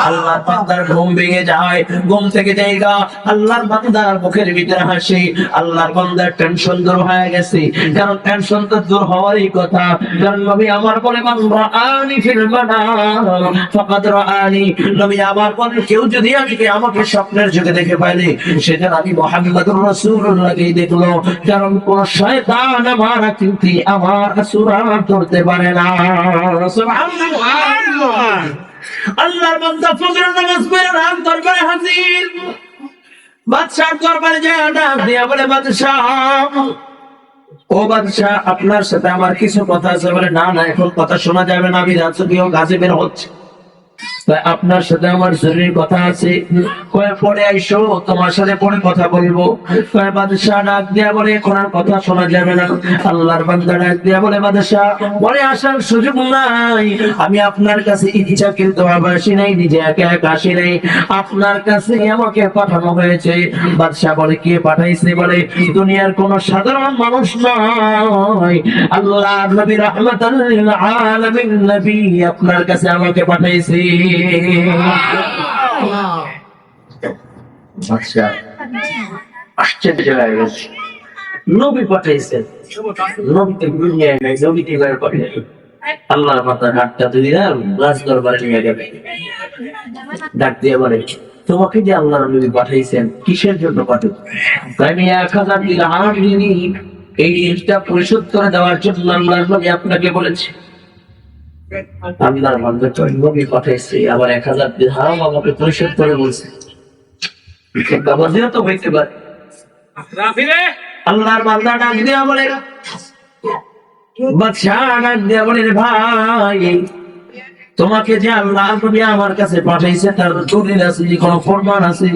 আল্লাহর বান্দার ঘুম ভেঙে যায়। ঘুম থেকে জায়গা আল্লাহর বান্দার মুখের ভিতরে হাসি। আল্লাহর বান্দার টেনশন দূর হয়ে গেছে। কারণ টেনশন তো দূর হওয়ারই কথা। কারণ নবী আমার বলে, মান রাআনি ফিল মানাম ফাকাদ রাআনি। নবী আমার বলে, কেউ যদি আমাকে স্বপ্নের যুগে দেখে পাইলে, সেটা আমি মুহাম্মদুর রাসূলুল্লাহকেই দেখলো। কারণ কোন শয়তান আমার আকৃতি, আমার সুরাত ধরতে পারে না। সুবহানাল্লাহ। আল্লাহর বান্দা ফজরের নামাজ পড়ে রাত দরবারে হাজির। বাদশার দরবারে যায়, ডাক দিয়া বলে, বাদশাহ, ও বাদশাহ, আপনার সাথে আমার কিছু কথা আছে। বলে, না না, এখন কথা শোনা যাবে না, আমি রাজকীয় কাজে বের হচ্ছে। আপনার সাথে আমার জরুরি কথা আছে। কয়ে, পরে আইসো, তোমার সাথে পরে কথা বলবো। কয়ে, বাদশাহ ডাক দিয়া বলে, এখন আর কথা শোনা যাবে না। আল্লাহর বান্দা ডাক দিয়া বলে, বাদশাহ, পরে আসার সুযোগ নাই। আমি আপনার কাছে ইচ্ছা কিন্তু আসি নাই, নিজে একা একা আসি নাই, আপনার কাছে আমাকে পাঠানো হয়েছে। বাদশাহ বলে, কে পাঠাইছে? বলে, দুনিয়ার কোন সাধারণ মানুষ নয়, আল্লাহর নবী রাহমাতাল লিল আলামিন নবী আপনার কাছে আমাকে পাঠাইছে। আচ্ছা, আশ্চর্য হয়ে গেছে। নবী পাঠাইছেন, নবীতে দুনিয়ায় নাই, নবীতে বের করে আল্লাহর মাথার হাতটা ধরে রাজ দরবারে নিয়ে গেলে। ডাক দিয়ে বলে, তোমাকে যে আল্লাহর নবী পাঠাইছেন, কিসের জন্য পাঠাইছেন? আমি 1000 দিরহাম ঋণী, এই ঋণটা পরিশোধ করে দেওয়ার জন্য আল্লাহর নবী আপনাকে বলেছে। আল্লাহর বান্দা নবী পাঠাইছে, আবার 1000 দিরহাম আমাকে পরিশোধ করে বলছে। বাবাজিরা তো হইতে পারে। আল্লাহর বান্দা ডাক দিয়া বলে, বাদশাহ ডাক দিয়া বলে, ভাই, তোমাকে যে আল্লাহ নবী আমার কাছে পাঠাইছে, তার দলিল আছে, কোনো প্রমাণ আছে?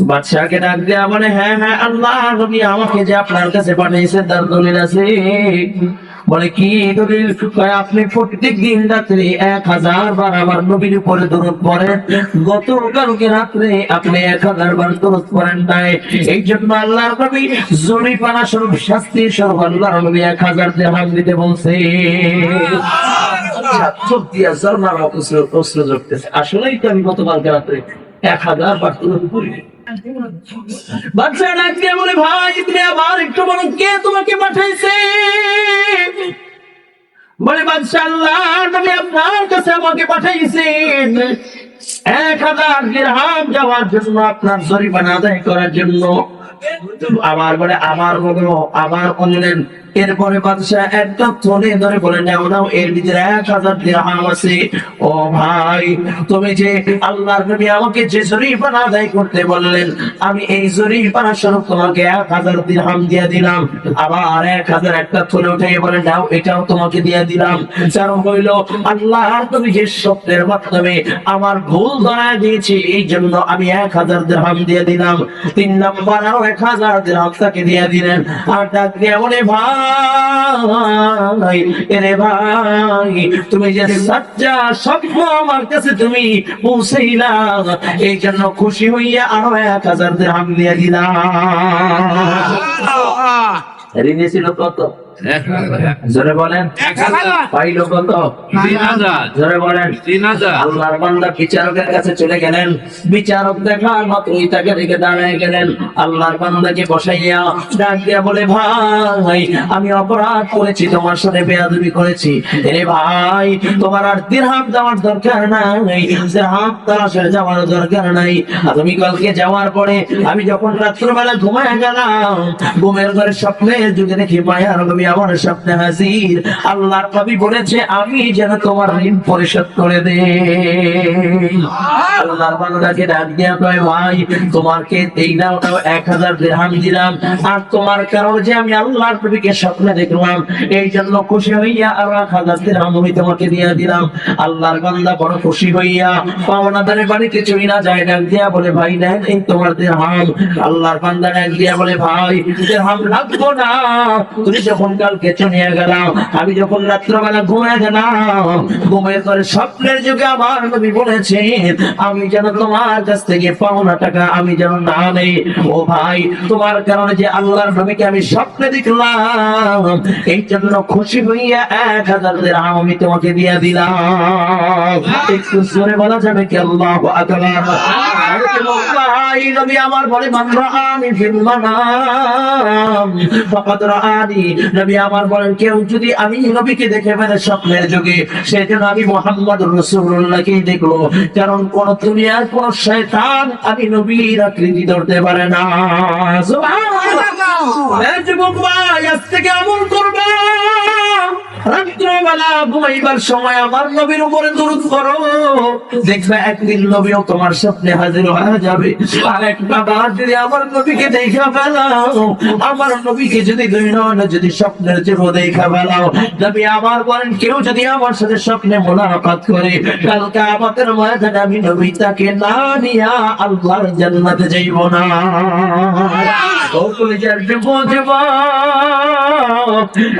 বাদশাহকে ডাক দিয়া বলে, হ্যাঁ হ্যাঁ, আল্লাহ নবী আমাকে যে আপনার কাছে পাঠাইছে, তার দলিল আছে। বলে, কি দলিল? আপনি প্রত্যেক দিন রাত্রে 1000 বার আমার নবীর উপরে দরুদ পড়েন। গতকালকে রাত্রে আপনি 1000 বার দরুদ পড়েন নাই, এই জন্য আল্লাহর নবী জরিমানা স্বরূপ, শাস্তি স্বরূপ আল্লাহর নবী 1000 দিরহাম দিতে বলছে। চোখ দিয়া জর্নার অস্ত্র জড়তেছে। আসলেই তো আমি গতকালকে রাত্রে 1000 বার দরুদ পড়ি। বাদশা ডাক দিয়ে বলে, ভাই, তুমি আবার একটু বলো, কে তোমাকে পাঠাইছে? বলে, বাদশা, আল্লাহ নবী আপনার কাছে আমাকে পাঠাইছেন 1000 দিরহাম যাওয়ার জন্য, আপনার জরিমানা আদায় করার জন্য। আবার বলে, আবার বললেন। এরপরে বাদশা একটা থলে ধরে বলে, নাও, এর ভিতরে 1000 দিরহাম আছে। ও ভাই, তুমি যে আল্লাহর নবী আমাকে যে জরিমানা আদায় করতে বললেন, আমি এই জরিমানা স্বরূপ তোমাকে 1000 দিরহাম দিয়ে দিলাম। আবার 1000 একটা থলে উঠে বলে, নাও, এটাও তোমাকে দিয়ে দিলাম। কারণ হইল, আল্লাহর নবী যে স্বপ্নের মাধ্যমে আমার ভুল ধরা দিয়েছে, এই জন্য আমি 1000 দিরহাম দিয়ে দিলাম। 3 নম্বর আরো 1000 দিরহাম তাকে দিয়ে দিলেন। আর ডাক দিয়ে বলে, ভাই, এরে ভাই, তুমি যে সাচ্চা স্বপ্ন আমার কাছে তুমি পৌঁছাইলা, এই জন্য খুশি হইয়া আরো 1000 দিরহাম দিয়ে দিলাম। ঋণে ছিল কত? জোরে বলেন, পাইলো কত? জোরে বলেন। আল্লাহর বান্দা বিচারকের কাছে চলে গেলেন, বিচারক দেখার মাত্রই তাকে রেখে দাঁড়ায় গেলেন। আল্লাহর বান্দাকে বসাইয়া ডাক দিয়া বলে, ভাই আমি অপরাধ করেছি, তোমার সাথে বেয়াদবি করেছি। এরে ভাই, তোমার আর দিরহাম দেওয়ার দরকার নাই, দিরহাম তালাশের যাওয়ার দরকার নাই। তুমি কালকে যাওয়ার পরে আমি যখন রাত্রবেলা ঘুমায় গেলাম, ঘুমের ঘরে স্বপ্নের যুগে দেখি মায়ার নবী আমার স্বপ্নে হাজির। আল্লাহর নবী বলেছে আমি যেন তোমার ঋণ পরিশোধ করে দে। আল্লাহর বান্দাকে ডাক দিয়া কয়, ভাই তোমাকে এই নাও 1000 দিরহাম দিলাম, আর তোমার কারণে যে আমি আল্লাহর নবীকে স্বপ্নে দেখলাম, এই জন্য খুশি হইয়া আর 1000 দিরহাম আমি তোমাকে দিয়ে দিলাম। আল্লাহর বান্দা বড় খুশি হইয়া পাওনাদারের বাড়িতে চলে যায়, ডাক দিয়া বলে, ভাই নেন এই তোমার দিরহাম। আল্লাহর বান্দা ডাক দিয়া বলে, ভাই দিরহাম লাগবো না, তুমি যখন কালকে চলে গেলাম, আমি যখন রাত্রবেলা ঘুমিয়ে গেলাম, ঘুমের ঘরে স্বপ্নের যুগে আমার নবী বলেছে আমি যেন তোমার কাছ থেকে পাওনা টাকা আমি যেন না নেই। ও ভাই, তোমার কারণে যে আল্লাহর নবীকে আমি স্বপ্নে দেখলাম, এই জন্য খুশি হইয়া 1000 দিরহাম আমি তোমাকে দিয়ে দিলাম। একটু জোরে বলা যাবে কি আল্লাহু আকবার? ভাই নবী আমার বলে, মান রাআনি ফিল মানাম ফাকাদ রাআনি। নবী আমার বলেন, কেউ যদি আমি নবীকে দেখে ফেলে স্বপ্নের যুগে, সেজন্য আমি মুহাম্মদুর রাসূলুল্লাহকে দেখলো, কারণ কোন দুনিয়ার কোন শয়তান আমি নবীর আকৃতি ধরতে পারে না। সুবহানাল্লাহ। এই যুবক ভাই, আজ থেকে আমল করবে, রাত্রিবেলা ঘুমাইবার সময় আমার নবীর উপরে দরুদ করো, দেখবে একদিন নবীও তোমার স্বপ্নে হাজির হয়ে যাবে। আর একটা বার যদি আমার নবীকে দেখা ফেলাও, আমার নবীকে যদি দুই নয়নে যদি স্বপ্নের চেয়ে দেখা ফেলাও, নবী আমার বলেন, কেউ যদি আমার সাথে স্বপ্নে মুলাকাত করে, কালকে আমাদের ময়দানে আমি নবী তাকে না নিয়া আল্লাহর জান্নাতে যাইব না। ও কলিজার যুবক,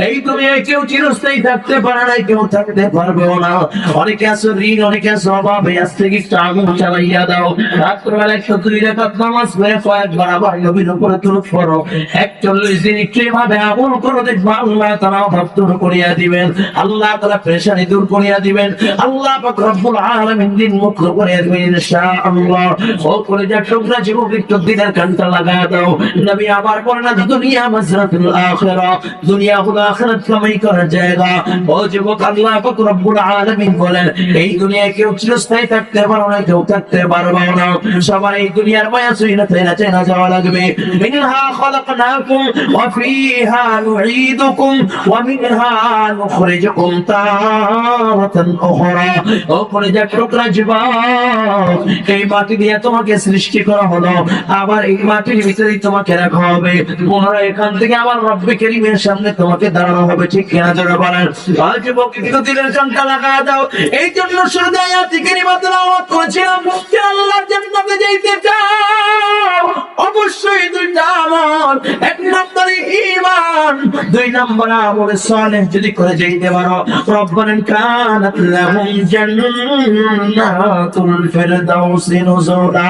এই দুনিয়ায় কেউ চিরস্থায়ী থাকতে পারে না, কেউ থাকতে পারবেও না। অনেকে আছে ঋণ, অনেকে আছে অভাবে, আজ থেকে একটু আগুন চালাইয়া দাও। রাত্রবেলা 102 রাকাত নামাজ পড়ে কয়েকবার আবার নবীর উপরে দরুদ পড়ো, 41 দিন একটু এভাবে আমল করো, দেখবা আল্লাহ তাআলা অভাব দূর করিয়া দিবেন, আল্লাহ তাআলা পেরেশানি দূর করিয়া দিবেন, আল্লাহ পাক রব্বুল আলামিন দিন মুক্ত করিয়া দিবেন ইনশাআল্লাহ। ও কলিজার টুকরা যুবক, একটু দিনের কানটা লাগা দাও। নবী আবার বলেন, দুনিয়া মাজরাতুল আখিরা, দুনিয়া হলো আখিরাত কামাই করার জায়গা। ও যুবক, আল্লাহ পাক রব্বুল আলামিন বলেন, এই দুনিয়ায় কেউ চিরস্থায়ী থাকতে পারো না, কেউ থাকতে পারবে না। সবার এই দুনিয়ার মায়া ছুঁয়ে চেনা যাওয়া লাগবে। মিনহা খালাকনাকুম ওয়া ফিহা নুঈদুকুম ওয়া মিনহা নুখরিজুকুম তারাতান উখরা। ও কলিজার টুকরা যুবক, এই মাটি দিয়ে তোমাকে সৃষ্টি করা হলো, আবার এই মাটির ভিতরেই তোমাকে রাখা হবে, পুনরায় এখান থেকে আমার রব্বে কারীমের সামনে তোমাকে দাঁড়ানো হবে। ঠিক কিনা জোরে বলেন? আজ যুবক, একটু দিলের কানটা লাগা দাও। এই জন্য শুরুতে আয়াতে কারিমা তেলাওয়াত করেছিলাম, যে আল্লাহর জান্নাতে যাইতে চাও, অবশ্যই দুইটা আমল, এক নম্বরে ঈমান, দুই নম্বরে আমল সালেহ যদি করে যাইতে পারো, রব্বানা কানাত লাহুম জান্নাতুল ফিরদাউসি নুজুলা,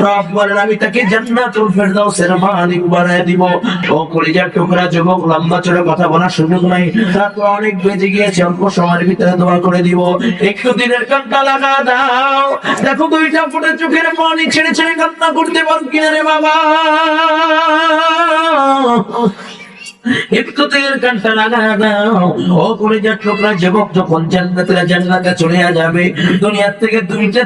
রব্বানা আমি তাকে জান্নাতুল ফিরদাউসের মালিক বানায় দিব। ও কলিজার টুকরা যুবক, লম্বা চড়া কথা বলার সুযোগ নাই, রাত অনেক বেজে গিয়েছে, অল্প সময়ের ভিতরে দোয়া করে দিব। একটু দিনের কান্না লাগা দাও। দেখো, দুইটা ফুটে চোখের পানি ছেড়ে ছেড়ে কান্না করতে পারো কিনা রে বাবা? একটু তেলের কান্টা লাগা দাও। ও কলিজার টুকরা যুবক, যখন জান্নাতে চলে যাবে, দুনিয়ার থেকে দুইটা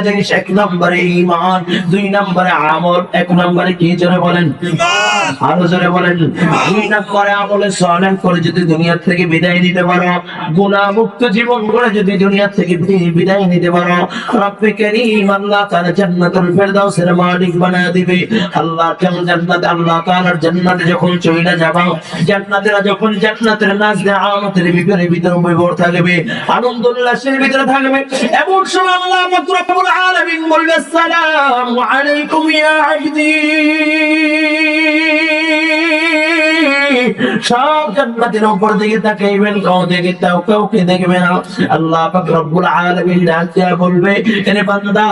জিনিস, এক নম্বরে ঈমান, দুই নম্বরে আমল। এক নম্বরে কি জোরে বলেন? আরো জোরে বলেন। দুই নম্বরে আমলে সালেহ করে যদি দুনিয়ার থেকে বিদায় নিতে পারো, গুনাহ মুক্ত জীবন করে যদি দুনিয়ার থেকে বিদায় নিতে পারো, রব্বে কারীম আল্লাহ তাআলা জান্নাতুল ফিরদাউসের মালিক বানায় দিবে। আল্লাহ তাআলার জান্নাতে যখন চলে যাবে, জান্নাতেরা যখন জান্নাতের নাজ নেয়ামতের ভিতরে বিভোর থাকবে, আনন্দ উল্লাসের ভিতরে থাকবে, এমন সময় আল্লাহ পাক রব্বুল আলামিন বলবে, আসসালামু আলাইকুম ইয়া আবদি। সব জান্নাতের উপর দিকে তাকাইবেন, কাউকে দেখবে না। আল্লাহ পাক রব্বুল আলামিন ডাক দিয়া বলবে, এরে বান্দা,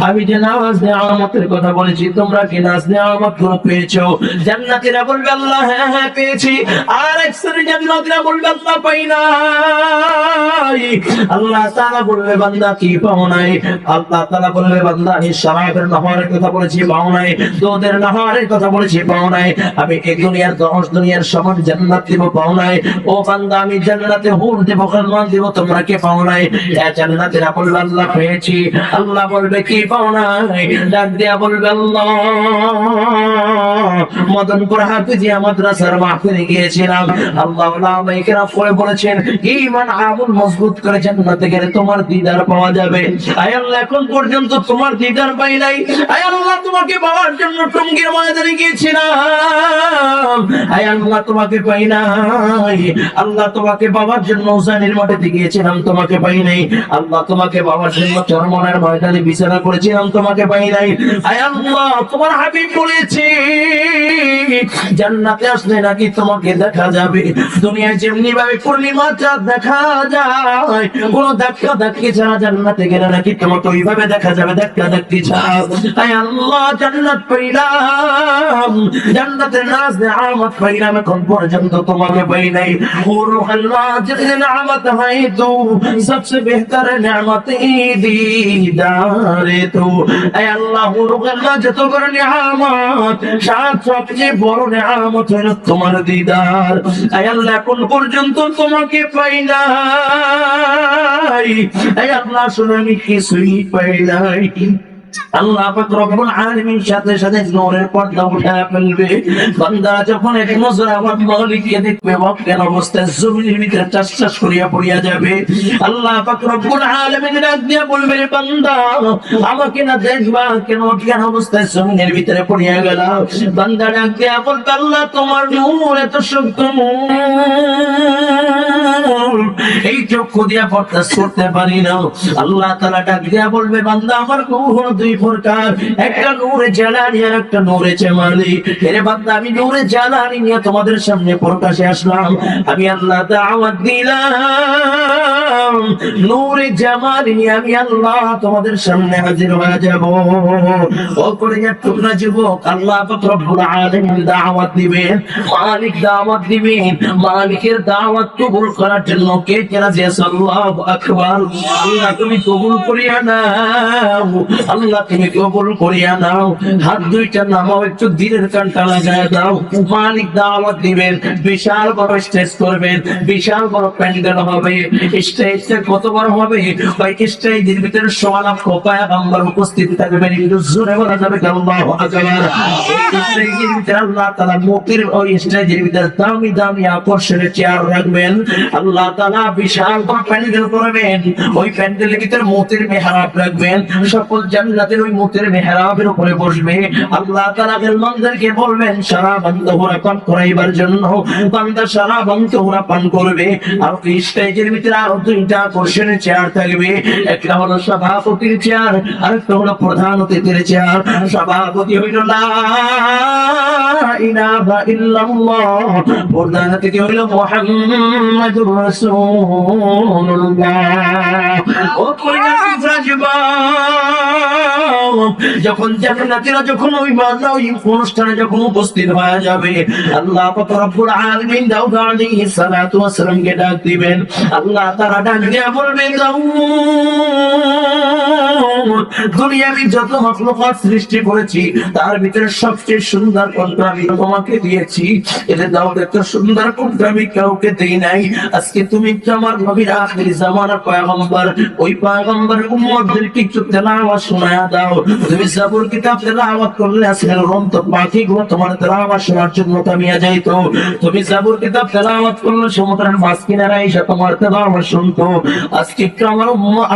আমি যে নামাজ নিয়ামতের কথা বলেছি, তোমরা কি নামাজ নিয়ামত গুলো পেয়েছো? জান্নাতীরা বলবে, আল্লাহ হ্যাঁ হ্যাঁ পেয়েছি। আর এক শ্রেণীর জান্নাতীরা বলবে, আল্লাহ পাই নাই। আল্লাহ তাআলা বলবে, বান্দা কি পাও নাই? আল্লাহ তাআলা বলবে, বান্দা আমি শরাবের নাহারের কথা বলেছি, পাও নাই। দুধের নাহারের কথা বলেছি, পাও নাই। আমি এই দুনিয়ার 10 দুনিয়ার সমান জান্নাত দেব, পাও নাই। ও বান্দা, আমি জান্নাতে হুর দেব, খালমান দেব, তোমরা কে পাও নাই? জান্নাতীরা বলবে, আল্লাহ পেয়েছি। আল্লাহ বলবে, কি পাও নাই? ডাক দিয়া বলবে, আল্লাহ মদনপুর হাফিজিয়া মাদ্রাসার মাহফিলে গিয়েছিলাম। আল্লাহ ওলামায়ে কেরাম পড়ে বলেছেন, ঈমান আমল মজবুত করে জান্নাতে গেলে তোমার দিদার পাওয়া যাবে। আয় আল্লাহ, এখন পর্যন্ত তোমার দিদার পাই নাই। আয় আল্লাহ, তোমাকে পাওয়ার জন্য টঙ্গীর ময়দানে গিয়েছিলাম। আয় আল্লাহ, তোমাকে পাই নাই। আল্লাহ, তোমাকে পাওয়ার জন্য হুসাইনের মাঠে গিয়েছিলাম, তোমাকে পাই নাই। আল্লাহ, তোমাকে পাওয়ার জন্য চরমনের ময়দানে বিছানা করেছিলাম, তোমাকে পাই নাই। আয় আল্লাহ, তোমার হাবিব বলেছে জান্নাতে আসলে নাকি তোমাকে দেখা যাবে। দুনিয়ায় যেমনি ভাবে পূর্ণিমা চাঁদ দেখা যায়, কোন ধাক্কা ধাক্কি ছাড়া জান্নাতে গেলে নাকি তোমাকে ওইভাবে দেখা যাবে, ধাক্কা ধাক্কি ছাড়া। আয় আল্লাহ, জান্নাত পাইলাম, জান্নাতের নাজ নিয়ামত পাইলাম, এখন পর্যন্ত তোমাকে পাই নাই। আল্লাহ, যে নিয়ামত হয় তো সবচেয়ে বেহতর নিয়ামত দীদারে তো। আয় আল্লাহ, আল্লাহ যত বড় নিয়ামত, সবচেয়ে বড় নিয়ামত হলো তোমার দিদার। আয় আল্লাহ, এখন পর্যন্ত তোমাকে পাই নাই। আয় আল্লাহ, শুনে আমি কিছুই পাই নাই। আল্লাহ পাক রব্বুল আলামিন সাথে সাথে নূরের পর্দা উঠায় ফেলবে। বান্দা যখন এক নজর আমার মালিককে দেখবে, কেন অবস্থায় জমিনের ভিতরে চাষ করিয়া পড়িয়া যাবে। আল্লাহ পাক রব্বুল আলামিন ডাক দিয়া বলবে, বান্দা আমাকে না দেখবা কেন অবস্থায় জমিনের ভিতরে পড়িয়া গেল? বান্দা ডাক দিয়া বলবে, আল্লাহ তোমার নূর এত শক্ত, এই চক্ষু দিয়া পর্দা করতে পারি না। আল্লাহ তাআলা ডাক দিয়া বলবে, বান্দা আমার নূর দুই প্রকার, একটা নূরে জালালি আর একটা নূরে জামালি। এরে বান্দা, আমি নূরে জালালি নিয়ে তোমাদের সামনে প্রকাশে আসলাম। আমি আল্লাহ দাওয়াত দিলাম, নূরে জামালি নিয়ে আমি আল্লাহ তোমাদের সামনে হাজির হয়ে যাব। ও কলিজার টুকরা যুবক, আল্লাহ পাক রব্বুল আলামিন দাওয়াত দিবেন, মালিক দাওয়াত দিবেন। মালিকের দাওয়াত কবুল করার জন্য কে কে রাজি আছে? আল্লাহু আকবার। আল্লাহ তুমি কবুল করিয়া নাও, আল্লাহ তুমি কবুল করিয়া নাও। হাত দুইটা নামাও, একটু দিলের কানটা লাগায় দাও। মালিক দাওয়াত দিবেন, বিশাল বড় স্টেজ করবেন, বিশাল বড় প্যান্ডেল হবে। স্টেজটা কত বড় হবে? ওই স্টেজের ভিতরে 100 লক্ষ পয়গম্বর উপস্থিত থাকবেন। একটু জোরে বলা যাবে আল্লাহু আকবার। স্টেজের ভিতরে আল্লাহ তাআলা মুক্তির ওই স্টেজের ভিতরে দামি দামি আকর্ষণীয় চেয়ার রাখবেন। আল্লাহ তাআলা বিশাল বড় প্যান্ডেল করবেন। ওই প্যান্ডেলের ভিতরে মুক্তির মেহরাব রাখবেন। সকল জান্নাতের ওই মুতের মেহরাবের উপরে বসবে। আল্লাহ তাআলা মেহমানদেরকে বলবেন শরাবান তোমরা পান করাইবার জন্য। বান্দা শরাবান তোমরা পান করবে। আর স্টেজের ভিতরে আরো দুইটা আকর্ষণীয় চেয়ার থাকবে। একটা হলো সভাপতির চেয়ার, আর একটা হলো প্রধান অতিথির চেয়ার। সভাপতি হইল লা ইলাহা ইল্লাল্লাহ, প্রধান অতিথি হইল মুহাম্মাদুর রাসূলুল্লাহ। ও যখন জান্নাতীরা যখন ওই অনুষ্ঠানে যখন উপস্থিত হয়ে যাবে, আল্লাহ পাক রব্বুল আলামিন দাউদ আলাইহিস সালাতু ওয়াস সালামকে ডাক দিবেন। আল্লাহ তাআলা ডাক দিয়া বলবেন, দুনিয়ায় যত মাখলুকাত সৃষ্টি করেছি তার ভিতরে সবচেয়ে সুন্দর কণ্ঠ আমি তোমাকে দিয়েছি। এতে দাউদ এত সুন্দর কণ্ঠ আমি কাউকে দেই নাই। আজকে তুমি আমার নবীর আখির জামানার পয়গম্বর, ওই পয়গম্বরের উম্মতদেরকে একটু তেলাওয়াত শোনায়া দাও। তুমি জাবুর কিতাব তেলাওয়াত করলে আসলের রন্ত পাখিগুলো তোমার তেলাওয়াত শোনার জন্য থামিয়া যাইতো। তুমি জাবুর কিতাব তেলাওয়াত করলে সমুদ্রের মাছ কিনারা এসে তোমার তেলাওয়াত শুনতো। আজকে একটু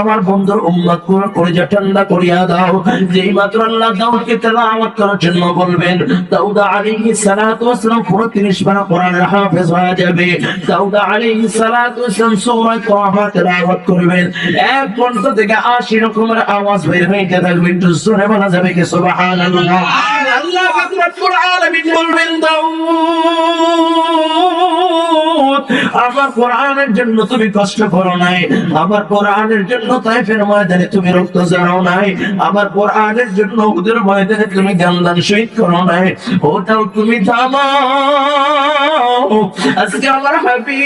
আমার বন্ধুর উম্মত করে ঠান্ডা করিয়া দাও। যেই মাত্র আল্লাহ দাউদকে তেলাওয়াত করার জন্য বলবেন, দাউদ আলাইহিস সালাতু ওয়াস সালাম পুরো 30 পারা কোরআনের হাফেজ হয়ে যাবে। দাউদ আলাইহিস সালাতু ওয়াস সালাম সূরা তাহা তেলাওয়াত করবেন, এক কণ্ঠ থেকে 80 রকমের আওয়াজ বের হইতে থাকবে। একটু জোরে বলা যাবে কি সুবহানাল্লাহ? আল্লাহ পাক রব্বুল আলামিন বলবেন, দাউদ আমার কোরআনের জন্য তুমি কষ্ট করো নাই, আমার কোরআনের জন্য তাইফের ময়দানে তুমি রক্ত ঝরাও নাই, আমার কোরআনের জন্য উহুদের ময়দানে তুমি গান্দান শহীদ করো নাই। ওটাও তুমি থামাও। আজকে আমার হাবিব,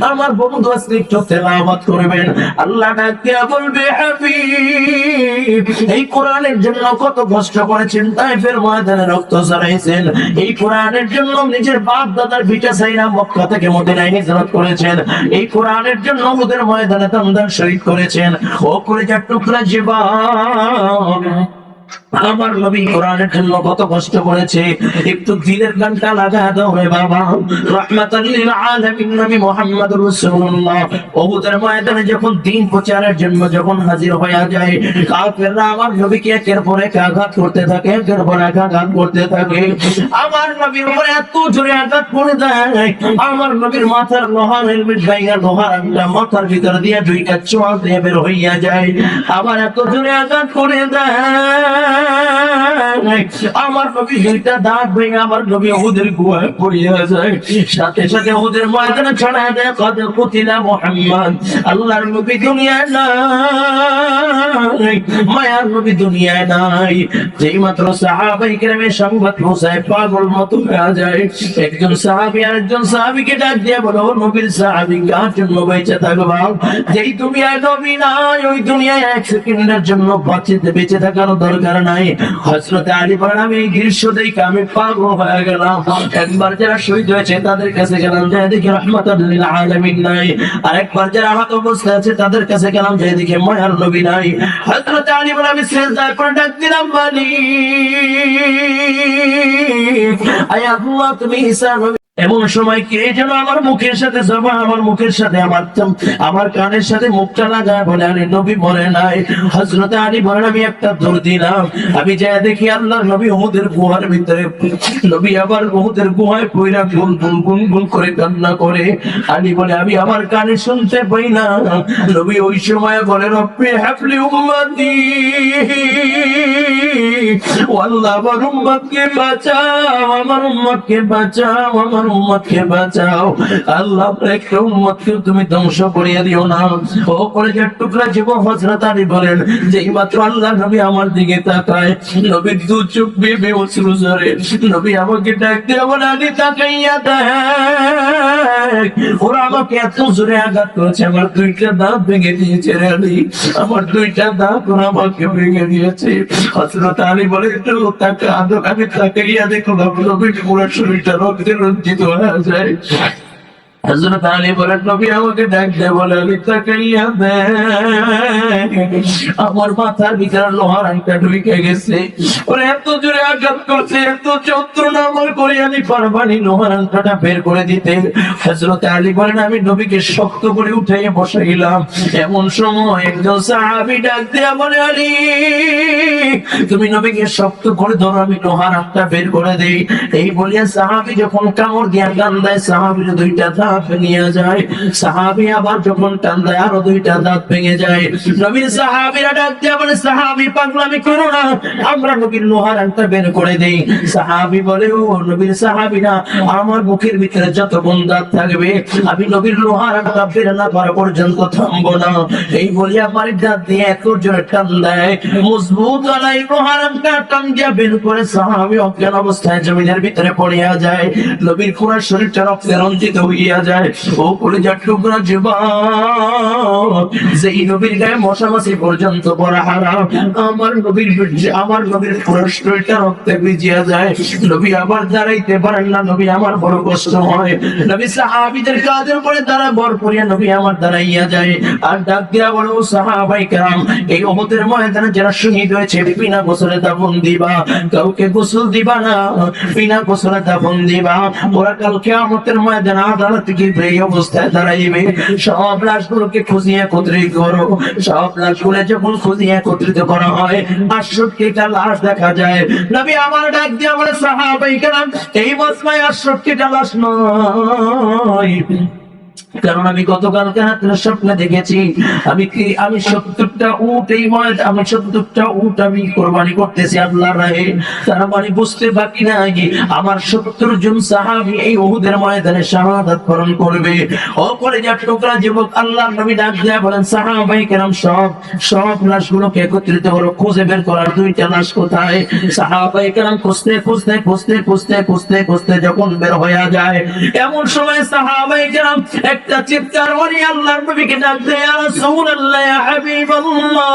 আমার বন্ধু আজকে একটু তেলাওয়াত করবেন। আল্লাহ ডাকে বলবে, হাবিব এই কোরআনের জন্য কত কষ্ট করেছেন, তাইফের ময়দানে রক্ত ঝরাইছেন, এই কোরআনের জন্য নিজের বাপ দাদার ভিটা ছাইরা মক্কা থেকে মদিনায় হিজরত করেছেন, এই কোরআনের জন্য উহুদের ময়দানে গান্দান শহীদ করেছেন। ও কলিজার টুকরা জীবন, আমার নবী কোরআনের জন্য কত কষ্ট করেছে, একটু দিলের গানটা লাগা দাও রে বাবা। রাহমাতাল লিল আলামিন নবী মুহাম্মদুর রাসূলুল্লাহ উহুদের ময়দানে যখন দ্বীন প্রচারের জন্য যখন হাজির হয়ে যায়, কাফেররা আমার নবীকে একের পর এক আঘাত করতে থাকে, একের পর এক আঘাত করতে থাকে। আমার নবীর উপরে এত জোরে আঘাত করে দেয়, আমার নবীর মাথার লোহার হেলমেট ভাঙা, লোহার আংটা মাথার ভিতর দিয়ে দুইটা চোয়াল দিয়ে বের হইয়া যায়। আবার এত জোরে আঘাত করে দেয়, আমার নবী দুইটা দাঁত ভেঙে আমার নবী উহুদের গুহায় পড়িয়া যায়। সাথে সাথে উহুদের ময়দানে ছড়ায় দেয়, কদ কুতিলা মুহাম্মদ। আল্লাহর নবী দুনিয়ায় নাই, মায়ার নবী দুনিয়ায় নাই। যেই মাত্র সাহাবায়ে কেরামের সংবাদ পৌঁছায়, পাগল মতো হয়ে যায়। একজন সাহাবী আরেকজন সাহাবীকে ডাক দিয়ে বলে, ও নবীর সাহাবী, কার জন্য বেঁচে থাকবা? যেই দুনিয়ায় নবী নাই, ওই দুনিয়ায় এক সেকেন্ডের জন্য বেঁচে থাকার দরকার নাই। হযরত আলী বলেন, আমি এই দৃশ্য দেখে আমি পাগল হয়ে গেলাম। একবার যারা শহীদ হয়েছে তাদের কাছে গেলাম, যে দেখি রাহমাতাল লিল আলামিন নাই। আরেকবার যারা আহত অবস্থায় আছে তাদের কাছে গেলাম, যে দেখি মায়ার নবী নাই। হযরত আলী বলেন, আমি সিজদায় পড়ে ডাক দিলাম, মালিক, আয় আল্লাহ তুমি ঈসা নবী। এমন সময় কে যেন আমার মুখের সাথে জবা, আমার মুখের সাথে আমার কানের সাথে মুখটা লাগায় বলে, আলী নবী মরে নাই। হযরত আলী বলেন, আমি একটা দৌড় দিলাম, আমি যাই দেখি আল্লাহর নবী উহুদের গুহার ভিতরে। নবী আবার উহুদের গুহায় পইরা গুন গুন গুন গুন করে কান্না করে। আলী বলে, আমি আমার কানে শুনতে পাই না। নবী ওই সময় বলে, রব্বি হাবলি উম্মতি, আল্লাহ আমার উম্মতকে বাঁচাও, আমার উম্মতকে বাঁচাও, আমার উম্মতকে বাঁচাও। আল্লাহ একটা উম্মতকে তুমি ধ্বংস করিয়ে দিও না। ও কলিজার টুকরা জীবন, হযরত আলী বলেন, যেই মাত্র আল্লাহ নবী আমার দিকে তাকায়, নবীর দু চোখ বেয়ে অশ্রু ঝরে। নবী আমাকে ডাক দিয়ে বলে, আলী তাকাইয়া দেখ, ওরা আমাকে এত জোরে আঘাত করেছে, আমার দুইটা দাঁত ভেঙে দিয়েছে রে আলী, আমার দুইটা দাঁত ওরা আমাকে ভেঙে দিয়েছে। হযরত আলী বলে, একটু তাকে আদর, আমি তাকাইয়া দেখো নবীর পুরো শরীরটা রক্তে রঞ্জিত হয়ে যায়। হযরত আলী বলেন, নবী আমাকে ডাক দিয়ে বলে, আলী তাকাইয়া দেখ, আমার মাথার ভিতরে লোহার আংটা ঢুকে গেছে, ওরা এত জোরে আঘাত করছে, এত যন্ত্রণা আমার করে আমি পারবানি লোহার আংটাটা বের করে দিতে। হযরত আলী বলেন, আমি নবীকে শক্ত করে উঠাইয়া বসাইলাম। এমন সময় একজন সাহাবী ডাক দিয়ে বলে, আলী তুমি নবীকে শক্ত করে ধরো, আমি লোহার আংটা বের করে দেই। এই বলিয়া সাহাবী যখন কামড় দিয়া টান দেয়, সাহাবীর দুইটা দাঁত ভেঙে যায়। সাহাবী আবার যখন টান দেয়, আরো দুইটা দাঁত ভেঙে যায়। নবীর সাহাবীরা ডাক দিয়ে বলে, সাহাবী পাগলামি করো না, আমরা নবীর লোহার আংটা বের করে দেই। সাহাবী বলে, ও নবীর সাহাবীরা, আমার মুখের ভিতরে যতক্ষণ দাঁত থাকবে আমি নবীর লোহার আংটা বের না করা পর্যন্ত থামবো না। এই বলিয়া বাড়ির দাঁত দিয়ে এত জোরে টান দেয়, মজবুত আলাই লোহার আংটা টান দিয়ে বের করে সাহাবী অজ্ঞান অবস্থায় জমিনের ভিতরে পড়িয়া যায়। নবীর পুরো শরীরটা রক্তে রঞ্জিত হইয়া যায়। ও কলিজার টুকরা যুবক, যেই নবীর গায়ে মশা মাছি পর্যন্ত পড়া হারাম, আমার নবীর পুরো শরীরটা রক্তে ভিজিয়া যায়। নবী আবার দাঁড়াইতে পারেন না, নবী আমার বড় কষ্ট হয়। নবী সাহাবীদের কাঁধের উপরে দাঁড়া বর করিয়া নবী আমার দাঁড়াইয়া যায়, আর ডাক দিয়া বলে, ও সাহাবায়ে কেরাম, এই উহুদের ময়দানে যারা শহীদ হয়েছে, বিনা গোসলে দাফন দিবা, কাউকে গোসল দিবা না, বিনা গোসলে দাফন দিবা। ওরা কাল কিয়ামতের ময়দানে আদালত থেকে এই অবস্থায় দাঁড়াইবে। সব লাশগুলোকে খুঁজিয়ে একত্রিত করো। সব লাশগুলো যখন খুঁজিয়ে একত্রিত করা হয় ৬৮টা লাশ দেখা যায়। নবী আমার ডাক দিয়ে বলে সাহাবায়ে কেরাম এই মজমায় ৬৮টা লাশ নয়, কারণ আমি গতকালকে রাত্রে স্বপ্নে দেখেছি আমি ৭০টা উট আমি ৭০টা উট আমি কোরবানি করতেছি আল্লাহর রাহে। তারা মানে বুঝতে বাকি নাই আমার ৭০ জন সাহাবী এই উহুদের ময়দানে শাহাদাত বরণ করবে। ও কলেজার টুকরা যুবক, আল্লাহর নবী ডাক দিয়ে বলেন সাহাবায়ে কেরাম সব লাশগুলোকে একত্রিত করো, খুঁজে বের করার 2টা লাশ কোথায়। সাহাবায়ে কেরাম খুঁজতে যখন বের হয়ে যায়, এমন সময় সাহাবায়ে কেরাম একটা চিৎকার করে আল্লাহর নবীকে ডাক দেয়, ইয়া রাসূলুল্লাহ, ইয়া হাবিবাল্লাহ,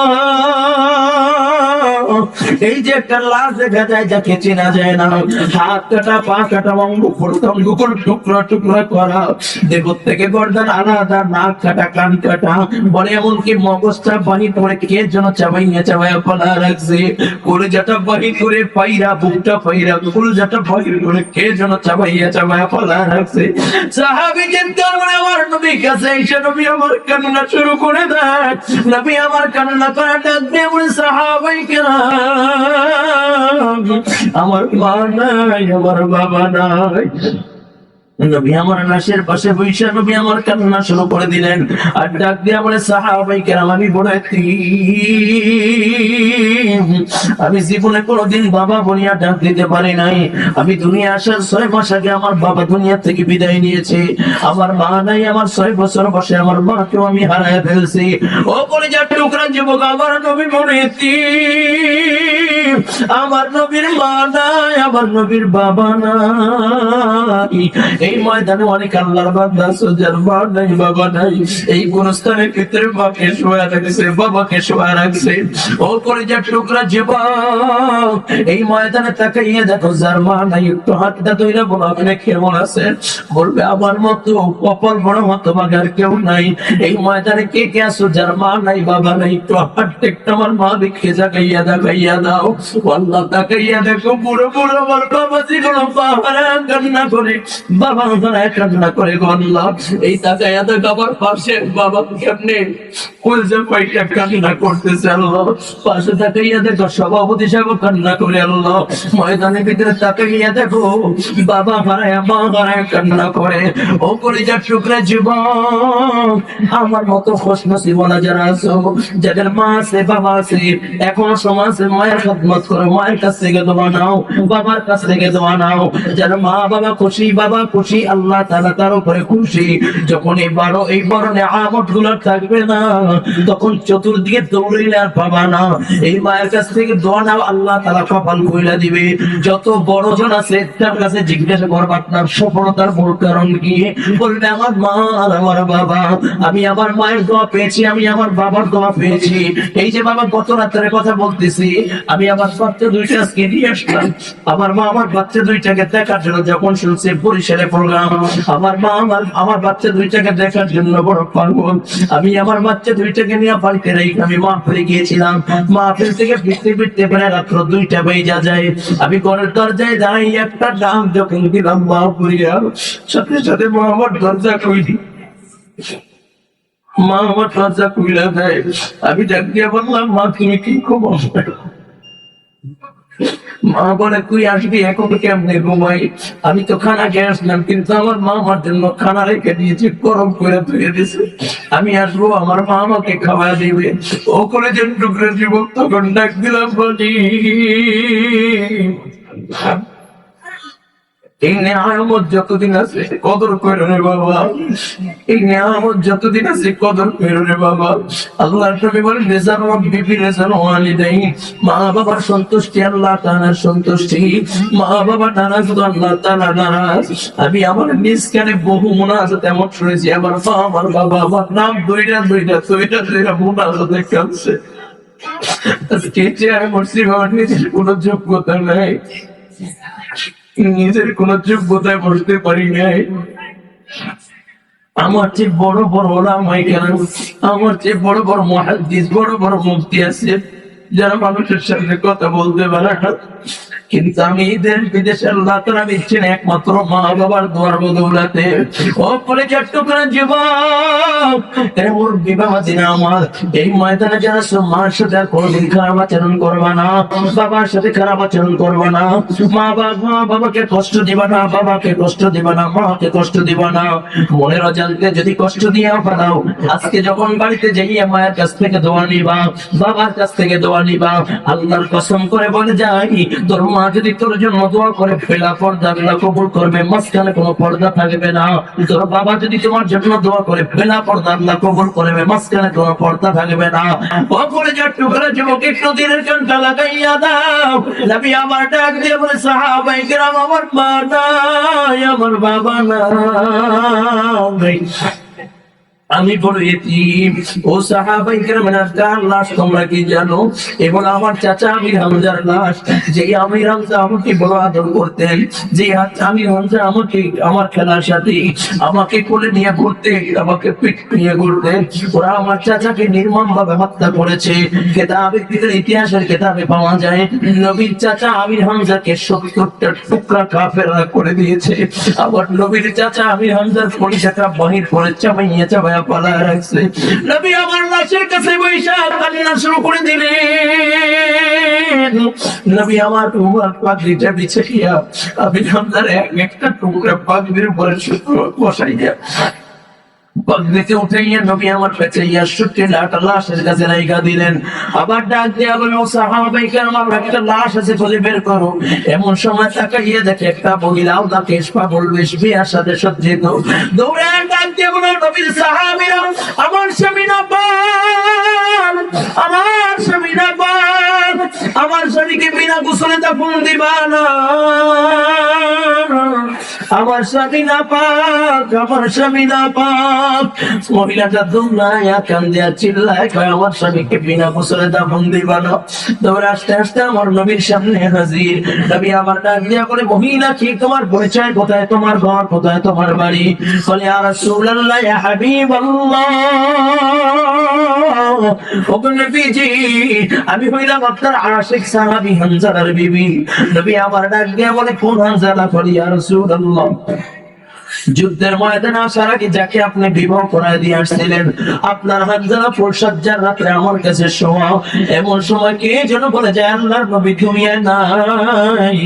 এই যে একটা লাশ দেখা যায় যাকে চেনা যায় না, হাত কাটা পা কাটা অঙ্গ টুকরা করা, দেহ থেকে গর্দান আলাদা, নাক কাটা কান কাটা, বলে এমনকি মগজটা বাহির করে কে যেন চাবাইয়া ফেলা রাখছে, কলিজাটা বাহির করে পাইরা বুকটা পাইরা কলিজাটা বাহির করে কে যেন চাবাইয়া ফেলা রাখছে। সাহাবী চিৎকার করে আমার নবীর কাছে এসে নবী আমার কান্না শুরু করে দেয়। নবী আমার কান্না করে ডাক দিয়ে বলে সাহাবায়ে কেরাম আমার মা নাই, আমার বাবা নাই। নবী আমার লাশের পাশে বসে নবী আমার কান্না শুরু করে দিলেন আর ডাক দিয়ে বলে সাহাবায়ে কেরাম আমি বড় এতিম, আমি জীবনে কোনোদিন বাবা বনিয়া ডাক দিতে পারি নাই। আমি দুনিয়া আসার 6 মাস আগে আমার বাবা দুনিয়া থেকে বিদায় নিয়েছে। আমার মা নাই, আমার 6 বছর বয়সে আমার মাকেও আমি হারায় ফেলছি। ও কলিজার টুকরা যুবক, আমার নবী বড় এতিম, আমার নবীর মা নাই, আমার নবীর বাবা নাই। এই ময়দানে অনেক আল্লাহর বান্দা আছে যার মা নাই, বাবা নাই। এই গোরস্থানের ভিতরে মাকে শোয়া রাখছে, বাবাকে শোয়া রাখছে। ও কলিজার টুকরা যুবক, এই ময়দানে তাকাইয়া দেখো যার মা নাই, একটু হাতটা ধইরা বলো আপনি কেমন আছেন? বলবে আমার মতো কপাল বড় হতভাগার কেউ নাই। এই ময়দানে কে কে আছো যার মা নাই, বাবা নাই? একটু হাতটা একটু আমার মা দেখে দেখাইয়া দাও। আল্লাহ তাকাইয়া দেখো পুরো আমার বাবা জীবন পাহারা কান্না করে, বাবা কান্না করে গো আল্লাহ। এই তাকাইয়া দেখো আমার পাশে বাবা কেমনে কলজা পাইটা কান্না করতেছে আল্লাহ। পাশে তাকাইয়া দেখো সভাপতি সাহেব কান্না করে আল্লাহ। ময়দানের ভিতরে তাকাইয়া দেখো বাবা হারায় মা হারায় কান্না করে। ও কলিজার টুকরা যুবক, আমার মতো খুশনসিবনা যারা আছো, যাদের মা আছে বাবা আছে, এখনো সমাজে মায়ের খেদমত করো, মায়ের কাছ থেকে দোয়া নাও, বাবার কাছ থেকে দোয়া নাও। যারা মা বাবা খুশি, বাবা খুশি, আল্লাহ তাআলা তার উপরে খুশি। যখন এই বড় নেয়ামত গুলো থাকবে না, তখন চতুর্দিকে দৌড়িলে আর পাবা না। এই মায়ের কাছ থেকে দোয়া নাও, আল্লাহ তাআলা কপাল খুলে দিবে। যত বড় জন আছে তার কাছে জিজ্ঞাসা করবে আপনার সফলতার মূল কারণ কি? বলবে আমার মা আর আমার বাবা। আমি আমার মায়ের দোয়া পেয়েছি, আমি আমার বাবার দোয়া পেয়েছি। এই যে বাবা গত রাতের কথা বলতেছি, আমি আমার বাচ্চা 2টা আজকে নিয়ে আসলাম। আমার মা আমার বাচ্চা 2টাকে দেখার জন্য যখন শুনছে বরিশালে প্রোগ্রাম, আমার মা আমার বাচ্চা 2টাকে দেখার জন্য বড় পাগল। আমি আমার বাচ্চা 2টাকে নিয়ে বাড়িতে রেখে আমি মাহফিলে গিয়েছিলাম। মাহফিল থেকে ফিরতে প্রায় রাত্র 2টা বেজে যায়। আমি ঘরের দরজায় দাঁড়াই একটা ডাক যখন দিলাম মা পুরিয়া, সাথে সাথে মা আমার দরজা খুলি, মা আমার দরজা খুলে দেয়। আমি ডাক দিয়ে বললাম মা তুমি কি খবর? মা বলে তুই আসবি এখন কেমনে ঘুমাই? আমি তো খানা খেয়ে আসলাম, কিন্তু আমার মা আমার জন্য খানা রেখে দিয়েছে, গরম করে ধুয়ে দিয়েছে। আমি আসবো, আমার মা আমাকে খাওয়া দিবে। ও করে যেন টুকরে যুবক তখন ডাক দিলাম বলি এই নেয়ামত যতদিন আছে কদর করো রে বাবা, এই নেয়ামত যতদিন আছে কদর করো রে বাবা। আল্লাহর নবী বলেন রিজানুন বিবি রিজানু ওয়ালিদাইন, মা বাবার সন্তুষ্টি আল্লাহ তাআলার সন্তুষ্টি, মা বাবা নারাজ আল্লাহ তাআলা নারাজ। আমি আমার নিজ কানে বহু মুনাজাত এমন শুনেছি, আমার মা আমার বাবা আমার নাম দুইটা মুনাজাতে কাঁদছে। আজকে যে আমি মুসলিম আমার নিজের কোনো যোগ্যতা নাই, নিজের কোন যোগ্যতায় বসতে পারি নাই। আমার চেয়ে বড় বড় ওলামায়ে কেরাম, আমার চেয়ে বড় বড় মুহাদ্দিস, বড় বড় মুফতি আছে যারা মানুষের সামনে কথা বলতে পারে না, কিন্তু আমি দেশ বিদেশে আল্লাহ তাআলা দিচ্ছেন একমাত্র মা বাবার দোয়ার বদৌলতে। ও কলেজের টুকরা যুবক, এমন বিবাহ দিন আমার এই ময়দানে যারা মার সাথে আর কোনোদিন খারাপ আচরণ করবা না, বাবার সাথে খারাপ আচরণ করবা না, মা বাবাকে কষ্ট দিবা না, বাবাকে কষ্ট দিবা না, মাকে কষ্ট দিবা না। মনের অজান্তে যদি কষ্ট দিয়ে ফেলাও, আজকে যখন বাড়িতে যাইয়া মায়ের কাছ থেকে দোয়া নিবা, বাবার কাছ থেকে দোয়া নিবা, আল্লাহর কসম করে বলে যাই, তোর মা যদি তোর জন্য দোয়া করে ফেলা পর্দা আল্লাহ কবুল করবে, মাঝখানে কোনো পর্দা থাকবে না। তোর বাবা যদি তোমার জন্য দোয়া করে ফেলা পর্দা আল্লাহ কবুল করবে, মাঝখানে কোনো পর্দা থাকবে না। ওপরে যে টুকরা যুবক একটু দিনের জনটা লাগাইয়া দাও। নবী আমার ডাক দিয়ে বলে সাহাবাই কেরাম, আমার মা নাই, আমার বাবা নাই, আমি বড় এতিম। ও সাহাবাই কেরামের কার লাশ তোমরা কি জানো? এগুলো আমার চাচা আমির হামজার লাশ। যে আমির হামজা আমাকে বড় আদর করতেন, যে আমির হামজা আমাকে আমার খেলার সাথে আমাকে কোলে নিয়ে ঘুরতে, আমাকে পিঠ নিয়ে ঘুরতেন। ওরা আমার চাচাকে নির্মম ভাবে হত্যা করেছে। কেতাবের ভিতরে, ইতিহাসের কেতাবে পাওয়া যায়, নবীর চাচা আমির হামজাকে 70টা টুকরা কাফেররা করে দিয়েছে। আবার নবীর চাচা আমির হামজার পরিষেবা বাহির করে চাবাইয়া চাবাইয়া পালা রাখছে। নবী আমার লাশের কাছে বৈশা কান্না শুরু করে দিলেন। নবী আমার পাগড়িটা বিছাইয়া আমির হামজার একটা টুকরা পাগড়ির উপরে বসাইয়া পাগড়িতে উঠাইয়া নবী আমার পেঁচাইয়া 70টা লাশের কাছে রাইখা দিলেন। আবার ডাক দিয়া বলে, ও সাহাবাই কেরাম, আমার একটা লাশ আছে, খুঁজে বের করো। এমন সময় তাকাইয়া দেখে একটা মহিলা তাকে পাগল বেশ বিয়ার সাথে সজ্জিত। দৌড়ে ডাক দিয়া বলে, নবীর সাহাবীরা, আমার স্বামী না পান, আমার স্বামী না পান, আমার স্বামীকে বিনা গোসলে দাফন দিবা না, আমার স্বামী না পাক, আমার স্বামী না পাক। মহিলাটা দুমড়াইয়া কান্দিয়া চিল্লায় কয়, আমার স্বামীকে বিনা গোসলে দাফন দিবা না। দৌড়ে আস্তে আস্তে আমার নবীর সামনে হাজির। নবী আমার ডাক দিয়া বলে, মহিলা কি তোমার পরিচয় কোথায়, তোমার ঘর কোথায়, তোমার বাড়ি? বলে, ইয়া রাসূলুল্লাহ, ইয়া হাবিবাল্লাহ, ও নবীজি, আমি হইলাম আপনার আশিক সাহাবী হানজালার বিবি। নবী আমার ডাক দিয়া বলে, কোন হানজালা? বলে, ইয়া রাসূলুল্লাহ, যুদ্ধের ময়দানে আসার আগে যাকে আপনি বিবাহ করায় দিয়ে আসছিলেন, আপনার হানজালা ফুলসজ্জার রাত্রে আমার কাছে শোয়া। এমন সময় কে যেন বলে যায়, আল্লাহর নবী দুনিয়ায় নাই,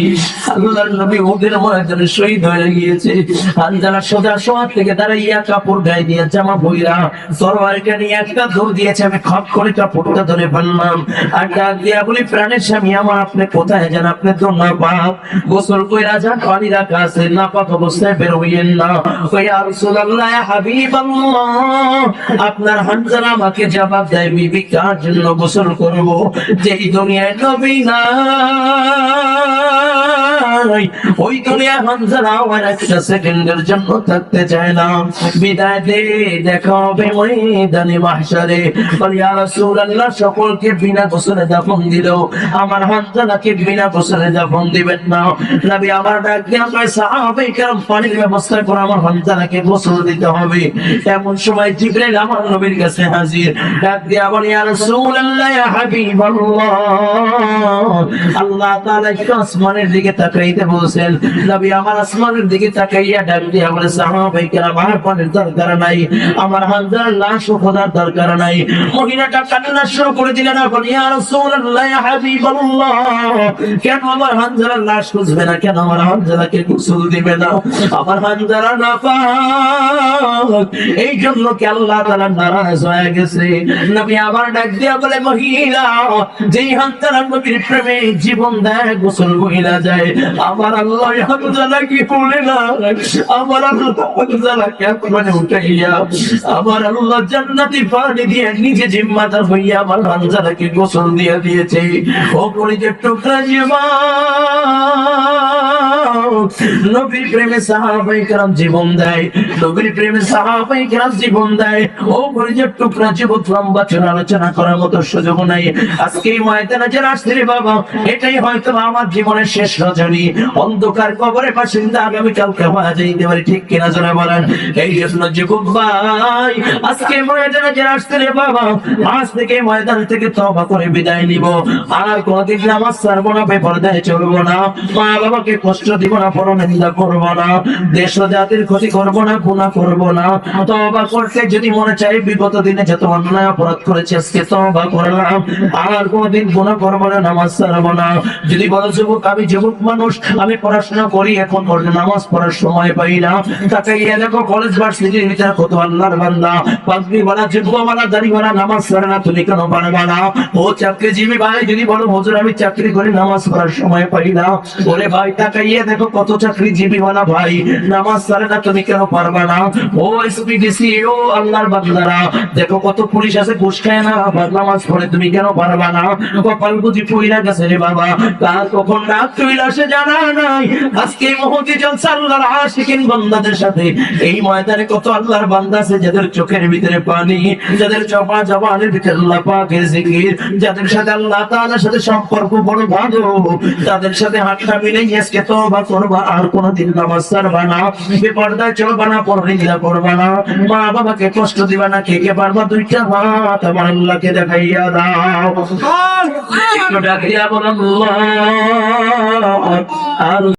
আল্লাহর নবী ওদের ময়দানে শহীদ হয়ে গিয়েছে। হানজালা সোজা শোয়া থেকে দাঁড়াইয়া কাপড় গায়ে দিয়ে জামা বইরা তরবারিটা নিয়ে একটা দৌড় দিয়েছে। আমি খপ করে কাপড়টা ধরে ফেললাম আর ডাক দিয়া বলি, প্রাণের স্বামী আমার, আপনি কোথায় যান? আপনি তো না পাক, গোসল কইরা যান, পানি রাখা আছে, না পাক অবস্থায় বের হইয়েন না। ইয়া রাসূলুল্লাহ, ইয়া হাবিবাল্লাহ, আপনার হানজালা আমাকে জবাব দেয়, বিবি কার জন্য গোসল করব? যেই দুনিয়ায় নবী নাই, ওই দুনিয়া হানজালা আর একটা সেকেন্ডের জন্য থাকতে চায় না। বিদায় দে, দেখা হবে ময়দানে মাহশারে। ইয়া রাসূলুল্লাহ, সকলকে বিনা গোসলে দাফন দিল, আমার হানজালাকে বিনা গোসলে দাফন দিবেন না। নবী আমার ডাক দিয়ে কয়, সাহাবায়ে কেরাম, পানির ব্যবস্থা করে আমার হানজালাকে গোসল দিতে হবে। এমন সময় জিবরাইল আমার নবীর কাছে হাজির। ডাক দিয়ে বলে, ইয়া রাসূলুল্লাহ, ইয়া হাবিবাল্লাহ, আল্লাহ তাআলা একটু আসমানের দিকে তাকাইতে বলেছেন। নবী আমার আসমানের দিকে তাকাইয়া ডাক দিয়ে বলে, সাহাবায়ে কেরাম, আমার পানির দরকার নাই, আমার হানজালার লাশও খোদার দরকার নাই। মহিলাটা কান্না শুরু করে দিলেন। বলে, ইয়া রাসূলুল্লাহ, ইয়া হাবিবাল্লাহ, কেন আমার হানজালার লাশ খুঁজবে না? কেন আমার হানজালাকে গোসল দিবে না? আমার হানজালা নাপাক, এই জন্য কি আল্লাহ তাআলা নারাজ হয়ে গেছে? নবী আবার ডাক দিয়া বলে, মহিলা, যেই হানজালা নবীর প্রেমে জীবন দেয়, গোসল মহিলা যায়, আমার আল্লাহ হানজালা কি বলে না? আমার আল্লাহ হানজালাকে আসমানে উঠাইয়া আমার আল্লাহ জান্নাতি পানি দিয়ে নিজে জিম্মাদার হইয়া আমার হানজালাকে গোসল দিয়ে দিয়েছে। ও কলিজার টুকরা জীবন, নবীর প্রেমে সাহাবায়ে কেরাম জীবন দেয়, নবীর প্রেমে সাহাবায়ে কেরাম জীবন দেয়। ও পরিচয় টুকরা যুবক, লম্বা চড়া আলোচনা করার মতো সুযোগ নাই। আজকে এই ময়দানে যারা আসছে রে বাবা, এটাই হয়তো আমার জীবনের শেষ রজনী। অন্ধকার কবরে বাসিন্দা আগামীকালকে হওয়া যাইতে পারে, ঠিক কিনা জোরে বলেন। এই জন্য যুবক ভাই, আজকে ময়দানে যারা আসছে রে বাবা, আজ থেকে ময়দান থেকে তওবা করে বিদায় নিব। আর কোনদিন নামাজ ছাড়বো না, বেপরদায় চলবো না, মা বাবাকে কষ্ট দিব না, পরনিন্দা করবো না, দেশ ও জাতির ক্ষতি করবো না, গুনাহ করবো না। তওবা করতে যদি মনে চাই, বিগত দিনে যত অন্যায় অপরাধ করেছি আজকে তওবা করলাম, আর কোনদিন গুনাহ করবো না, নামাজ ছাড়বো না। যদি বলো যুবক, আমি যুবক মানুষ, আমি পড়াশোনা করি, এখন নামাজ পড়ার সময় পাই না, তাকাইয়া দেখো কলেজ ভার্সিটির ভিতরে কত আল্লাহর বান্দা, পাগড়ি ওয়ালা, জুব্বা ওয়ালা, দাড়ি ওয়ালা নামাজ পড়ে না, তুমি কেন পারবা না? ও চাকরিজীবী ভাই, যদি বলো হুজুর আমি চাকরি করি, নামাজ পড়ার সময় পাই না, ওরে ভাই তাকাইয়া দেখো কত চাকরিজীবী ওয়ালা ভাই নামাজ পড়ে না, তুমি কেন পারবা না? ও এসপিডিসি, ও আল্লাহর বান্দারা, দেখো কত পুলিশ আছে ঘুষ খায় না, আবার নামাজ পড়ে, তুমি কেন পারবা না? কপাল বুঝি পইরা গেছে রে বাবা, কার কখন রাত চলে আসে জানা নাই। আজকে মহতি জলসা আল্লাহর আশিকিন বান্দাদের সাথে এই ময়দানে কত আল্লাহর বান্দা আছে, যাদের চোখের ভিতরে পানি, যাদের চোখা জবানের ভিতরে আল্লাহ পাকের জিকির, যাদের সাথে আল্লাহ তাআলার সাথে সম্পর্ক বড় ভালো, তাদের সাথে হাতটা মিলাই আজকে তওবা করবা, আর কোনদিন নামাজ ছাড়বা না, বেপরদায় চলবা না, পরনিন্দা করবা না, মা বাবাকে কষ্ট দিবা না। কে কে পারবা? দুইটা হাত আমার আল্লাহকে দেখাইয়া দাও, একটু ডাকিয়া বলেন আল্লাহ। আর